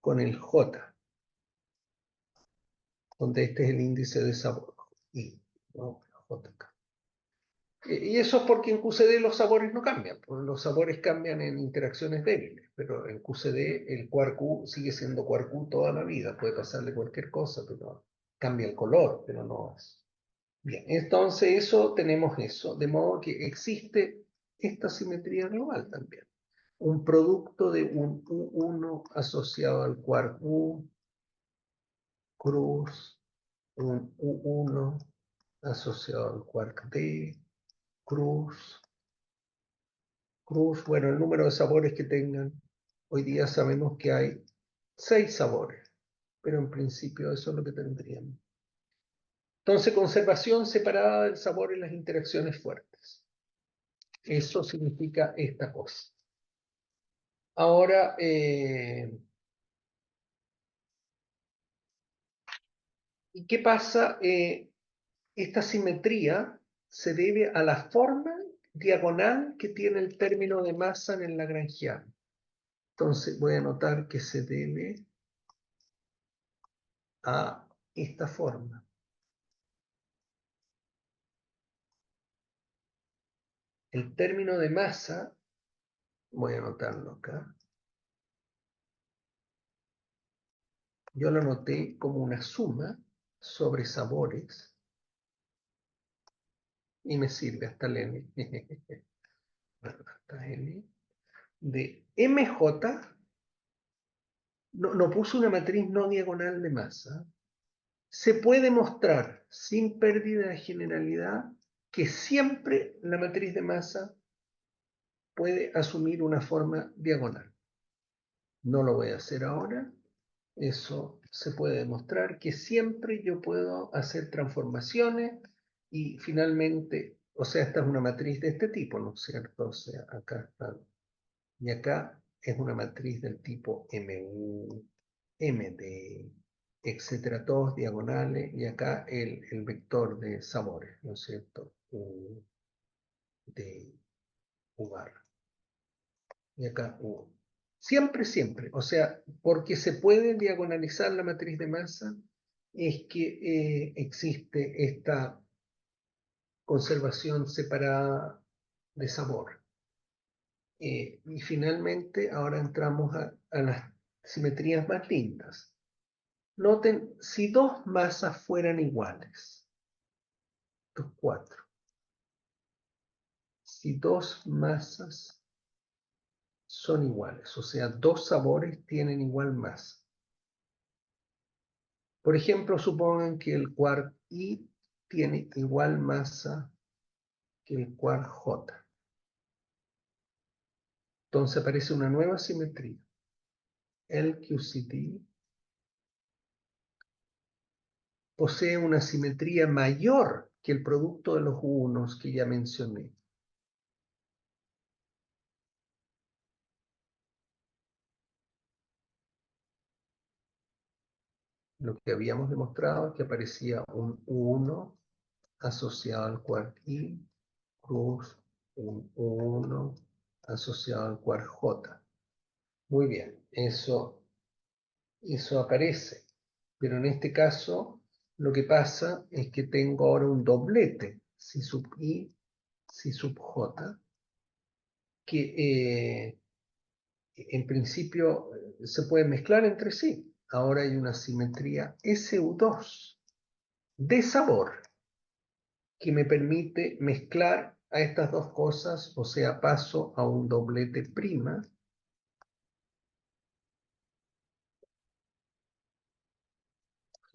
con el J, donde este es el índice de sabor. I, ¿no? JK. Y eso es porque en QCD los sabores no cambian, porque los sabores cambian en interacciones débiles, pero en QCD el quark U sigue siendo quark U toda la vida, puede pasarle cualquier cosa, pero cambia el color, pero no es. Bien, entonces tenemos eso, de modo que existe esta simetría global también. Un producto de un U1 asociado al quark U, cruz, un U1 asociado al quark D, cruz, bueno, el número de sabores que tengan. Hoy día sabemos que hay 6 sabores, pero en principio eso es lo que tendríamos. Entonces, conservación separada del sabor en las interacciones fuertes. Eso significa esta cosa. Ahora, ¿y qué pasa? Esta simetría se debe a la forma diagonal que tiene el término de masa en el lagrangiano. Entonces voy a anotar que se debe a esta forma. El término de masa, voy a anotarlo acá, yo lo anoté como una suma sobre sabores y me sirve hasta el N. Hasta N de MJ. No puso una matriz no diagonal de masa. Se puede mostrar sin pérdida de generalidad que siempre la matriz de masa puede asumir una forma diagonal. No lo voy a hacer ahora. Eso se puede demostrar que siempre yo puedo hacer transformaciones y finalmente, o sea, esta es una matriz de este tipo, ¿no es cierto? O sea, acá está. Y acá es una matriz del tipo MU, MD, etcétera, todos diagonales, y acá el vector de sabores, ¿no es cierto? U, D, U bar, y acá U. Siempre, siempre, o sea, porque se puede diagonalizar la matriz de masa, es que existe esta conservación separada de sabor. Y finalmente, ahora entramos a las simetrías más lindas. Noten, si dos masas fueran iguales, estos cuatro, si dos masas son iguales, o sea, dos sabores tienen igual masa. Por ejemplo, supongan que el quark I tiene igual masa que el quark J. Entonces aparece una nueva simetría. El QCD posee una simetría mayor que el producto de los unos que ya mencioné. Lo que habíamos demostrado es que aparecía un 1 asociado al quark I, plus un 1 asociado al quark J. Muy bien, eso aparece. Pero en este caso, lo que pasa es que tengo ahora un doblete, si sub I, si sub J, que en principio se pueden mezclar entre sí. Ahora hay una simetría SU2 de sabor que me permite mezclar a estas dos cosas, o sea, paso a un doblete prima.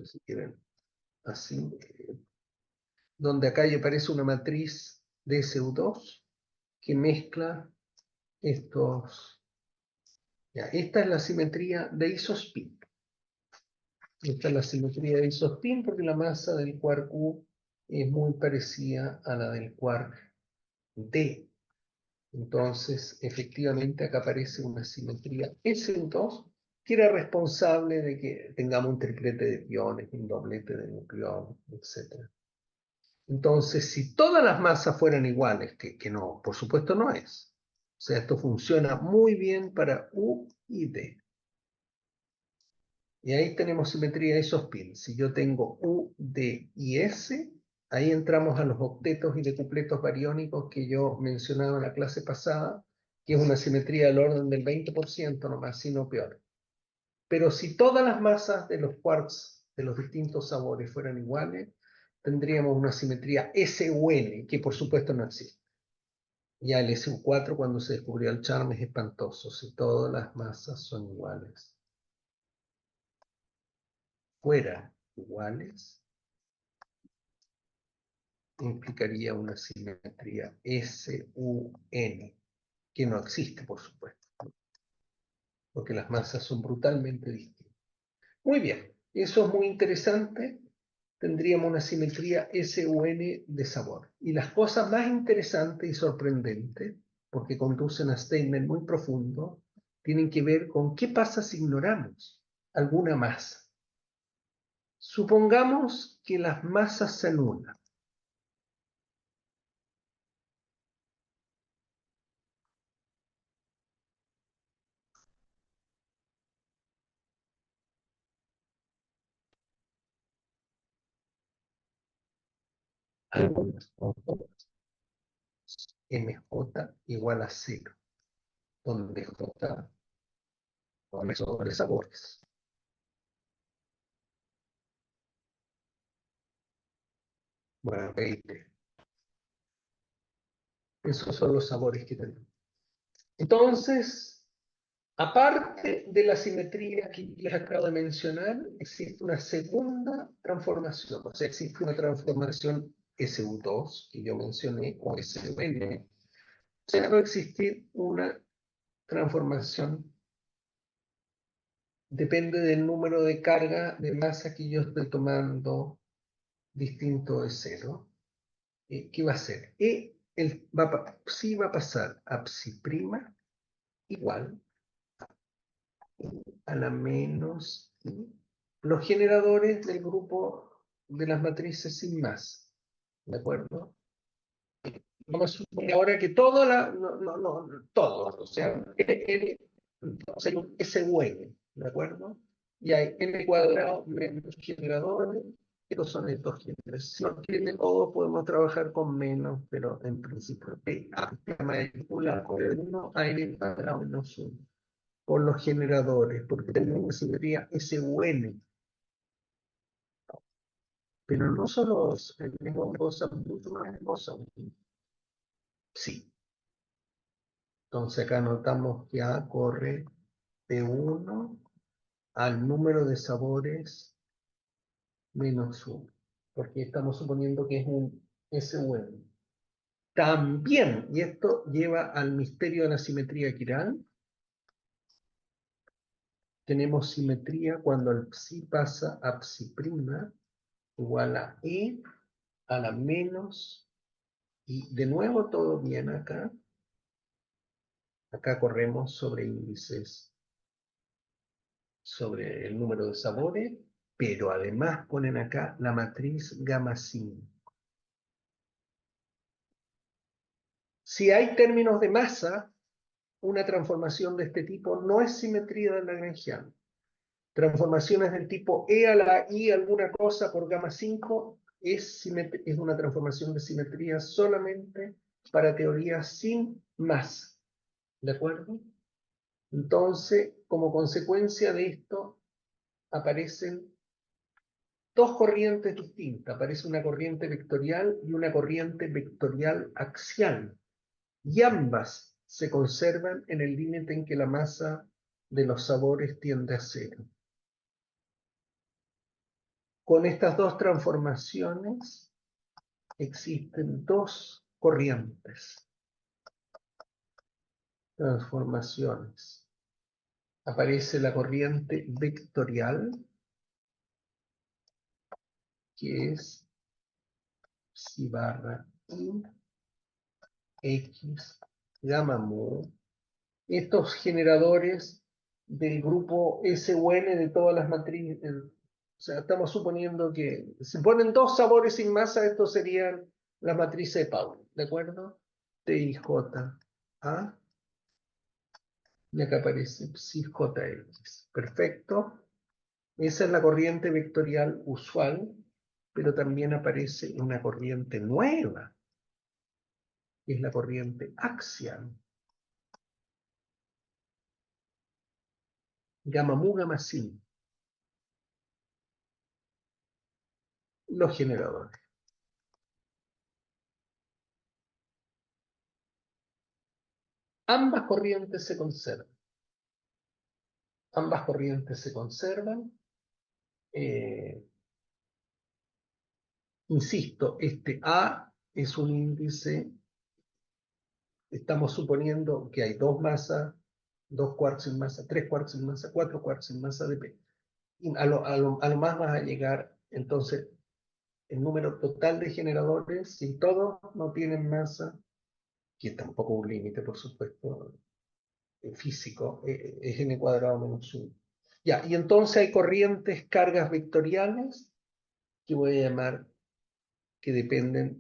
Si quieren, así, donde acá ya aparece una matriz de SU2 que mezcla estos. Ya, esta es la simetría de isospin. Esta es la simetría de isospin porque la masa del quark U es muy parecida a la del quark D. Entonces, efectivamente, acá aparece una simetría SU2 que era responsable de que tengamos un triplete de piones, un doblete de nucleones, etc. Entonces, si todas las masas fueran iguales, que no, por supuesto no es. O sea, esto funciona muy bien para U y D. Y ahí tenemos simetría de esos pins. Si yo tengo U, D y S, ahí entramos a los octetos y decupletos bariónicos que yo mencionaba en la clase pasada, que es una simetría del orden del 20% nomás, sino peor. Pero si todas las masas de los quarks de los distintos sabores fueran iguales, tendríamos una simetría SUN, que por supuesto no existe. Ya el SU4 cuando se descubrió el charm es espantoso, si todas las masas son iguales. Fueran iguales, implicaría una simetría SUN, que no existe, por supuesto, porque las masas son brutalmente distintas. Muy bien, eso es muy interesante. Tendríamos una simetría SUN de sabor. Y las cosas más interesantes y sorprendentes, porque conducen a statement muy profundo, tienen que ver con qué pasa si ignoramos alguna masa. Supongamos que las masas se anulan. Algunas, no todas. MJ igual a 0, donde J son sobre sabores. Bueno, 20. Esos son los sabores que tenemos. Entonces, aparte de la simetría que les acabo de mencionar, existe una segunda transformación. O sea, existe una transformación SU2 que yo mencioné, o SUN. O sea, va a existir una transformación, depende del número de carga de masa que yo estoy tomando distinto de cero. ¿Qué va a ser? Psi va a pasar a psi' igual a la menos I, los generadores del grupo de las matrices sin masa. ¿De acuerdo? Vamos a suponer ahora que todo todo, o sea, o sea, un SUN, ¿de acuerdo? Y hay n cuadrado menos generadores, que son estos generadores. Si no tiene todo, podemos trabajar con menos, pero en principio, la mayúscula con el 1 a n cuadrado menos 1 por los generadores, porque tenemos una simetría SUN. Pero no solo tenemos cosas mucho más cosas. Sí. Entonces acá notamos que A corre de 1 al número de sabores menos 1, porque estamos suponiendo que es un SUN. También, y esto lleva al misterio de la simetría quiral, tenemos simetría cuando el psi pasa a psi' igual a E a la menos, y de nuevo todo bien acá. Acá corremos sobre índices, sobre el número de sabores, pero además ponen acá la matriz gamma 5. Si hay términos de masa, una transformación de este tipo no es simetría de Lagrangiano. Transformaciones del tipo E a la I alguna cosa por gamma 5 es una transformación de simetría solamente para teorías sin masa. ¿De acuerdo? Entonces, como consecuencia de esto, aparecen dos corrientes distintas. Aparece una corriente vectorial y una corriente vectorial axial. Y ambas se conservan en el límite en que la masa de los sabores tiende a cero. Con estas dos transformaciones existen dos corrientes. Transformaciones. Aparece la corriente vectorial, que es psi barra i x gamma mu. Estos generadores del grupo SUN de todas las matrices, o sea, estamos suponiendo que si ponen dos sabores sin masa, estos serían las matrices de Pauli, ¿de acuerdo? T y J, ¿ah? Y acá aparece psi JX. Perfecto. Esa es la corriente vectorial usual, pero también aparece una corriente nueva, que es la corriente axial. Gamma mu, gamma sin. Los generadores. Ambas corrientes se conservan. Ambas corrientes se conservan. Insisto, este A es un índice, estamos suponiendo que hay dos masas, dos quarks sin masa, tres quarks sin masa, cuatro quarks sin masa de P. Y a lo más vas a llegar, entonces, el número total de generadores, si todos no tienen masa, que tampoco un límite, por supuesto, físico, es n cuadrado menos 1. Ya, y entonces hay corrientes, cargas vectoriales, que voy a llamar, que dependen,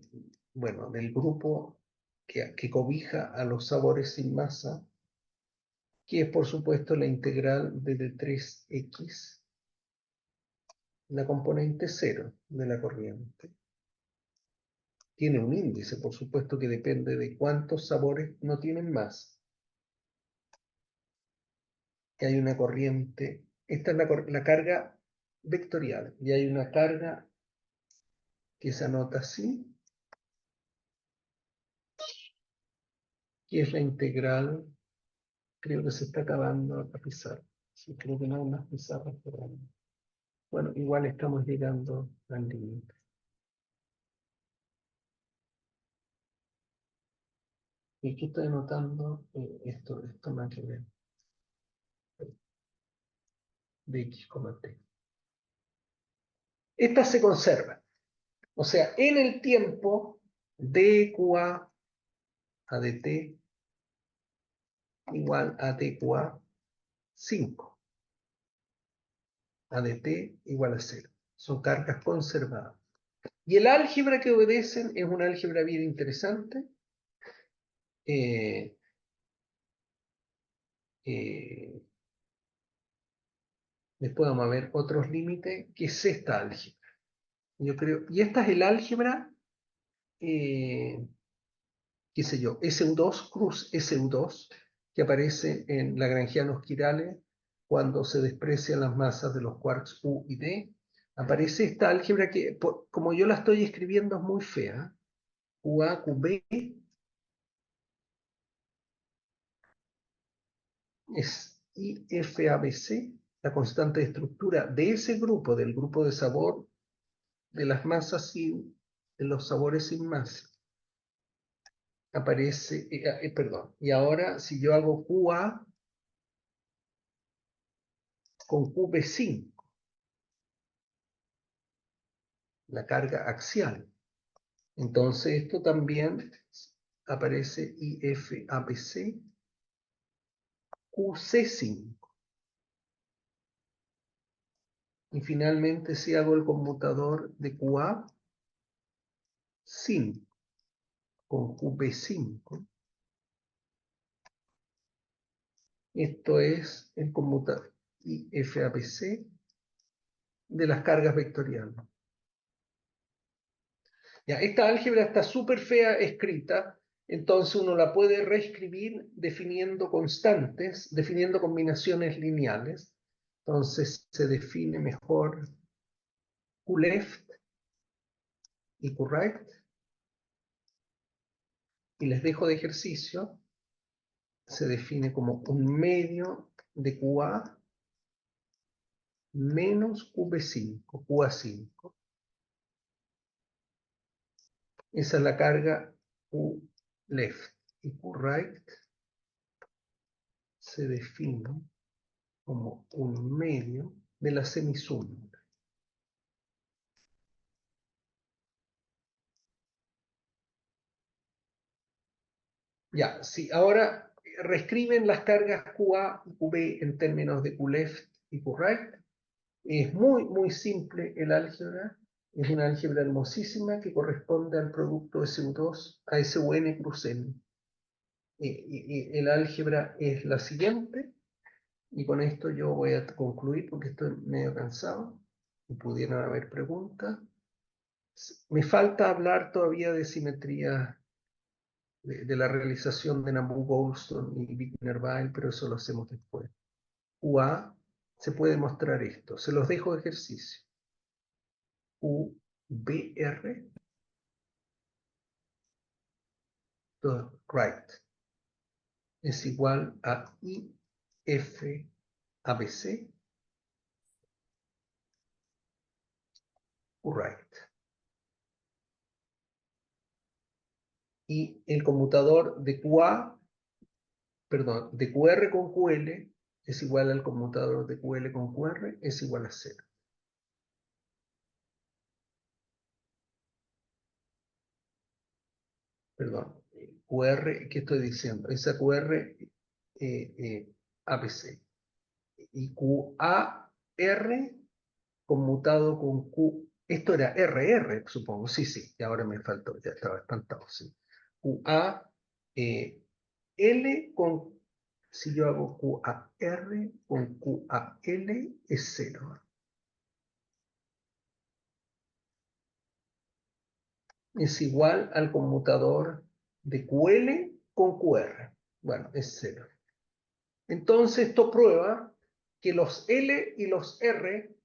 bueno, del grupo que cobija a los sabores sin masa, que es por supuesto la integral de 3x, la componente 0 de la corriente. Tiene un índice, por supuesto, que depende de cuántos sabores no tienen más. Que hay una corriente, esta es la carga vectorial, y hay una carga que se anota así, que es la integral. Creo que se está acabando la pizarra. Sí, creo que no hay más pizarras por ahí. Bueno, igual estamos llegando al límite. Y aquí estoy anotando esto más que ver. De x, t. Esta se conserva. O sea, en el tiempo, dqa a dt igual a dqa 5. A dt igual a 0. Son cargas conservadas. Y el álgebra que obedecen es una álgebra bien interesante. Después vamos a ver otros límites, que es esta álgebra. Yo creo, y esta es el álgebra, qué sé yo, SU2 cruz SU2, que aparece en lagrangianos quirales cuando se desprecian las masas de los quarks U y D. Aparece esta álgebra que, como yo la estoy escribiendo, es muy fea. QA, QB es IFABC, la constante de estructura de ese grupo, del grupo de sabor de las masas sin, de los sabores sin masa. Aparece, perdón, y ahora si yo hago QA con QB5, la carga axial, entonces esto también aparece IFABC QC5. Y finalmente si hago el conmutador de QA 5 con QB5, esto es el conmutador IFABC de las cargas vectoriales. Ya, esta álgebra está súper fea escrita, entonces uno la puede reescribir definiendo constantes, definiendo combinaciones lineales. Entonces se define mejor QLeft y QRight. Y les dejo de ejercicio. Se define como un medio de QA menos QB5, QA5. Esa es la carga QLeft. Y QRight se define como un medio de la semisuma. Ya, sí, ahora reescriben las cargas QA y QB en términos de QLeft y QRight. Es muy, muy simple el álgebra. Es una álgebra hermosísima que corresponde al producto SU2 a SUN cruz N. Y el álgebra es la siguiente, y con esto yo voy a concluir porque estoy medio cansado y pudieran haber preguntas. Me falta hablar todavía de simetría de la realización de Nambu-Goldstone y Wigner-Weil, pero eso lo hacemos después. QA, se puede mostrar esto. Se los dejo de ejercicio. QBR, right, es igual a IFABC, right. Y el conmutador de QA, perdón, de QR con QL es igual al conmutador de QL con QR, es igual a 0. Perdón, QR, ¿qué estoy diciendo? Esa QR ABC. Y QAR conmutado con Q. Esto era RR, supongo. Sí, sí, y ahora me faltó, ya estaba espantado. Sí. QA L con. Si yo hago QAR con QAL es 0. Es igual al conmutador de QL con QR. Bueno, es 0. Entonces esto prueba que los L y los R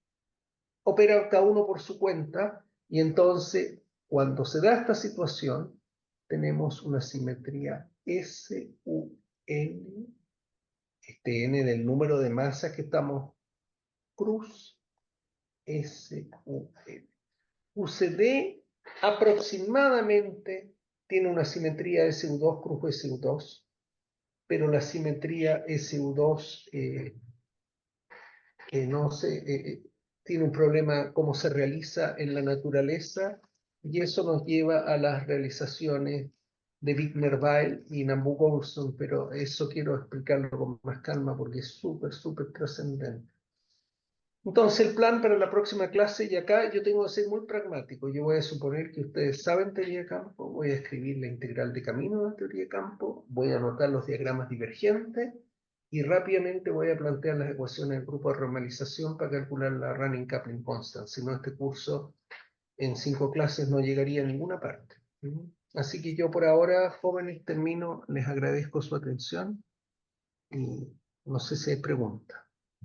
operan cada uno por su cuenta y entonces Cuando se da esta situación, tenemos una simetría SUN, este n del número de masas que estamos cruz, SUN. UCD aproximadamente tiene una simetría SU2 cruz SU2, pero la simetría SU2 no se, tiene un problema cómo se realiza en la naturaleza, y eso nos lleva a las realizaciones de Wigner-Weil y Nambu-Goldson, pero eso quiero explicarlo con más calma porque es súper, súper trascendente. Entonces, el plan para la próxima clase, y acá yo tengo que ser muy pragmático. Yo voy a suponer que ustedes saben teoría de campo, voy a escribir la integral de camino de la teoría de campo, voy a anotar los diagramas divergentes y rápidamente voy a plantear las ecuaciones del grupo de normalización para calcular la running coupling constant. Si no, este curso en 5 clases no llegaría a ninguna parte. Así que yo por ahora, jóvenes, termino. Les agradezco su atención y no sé si hay preguntas.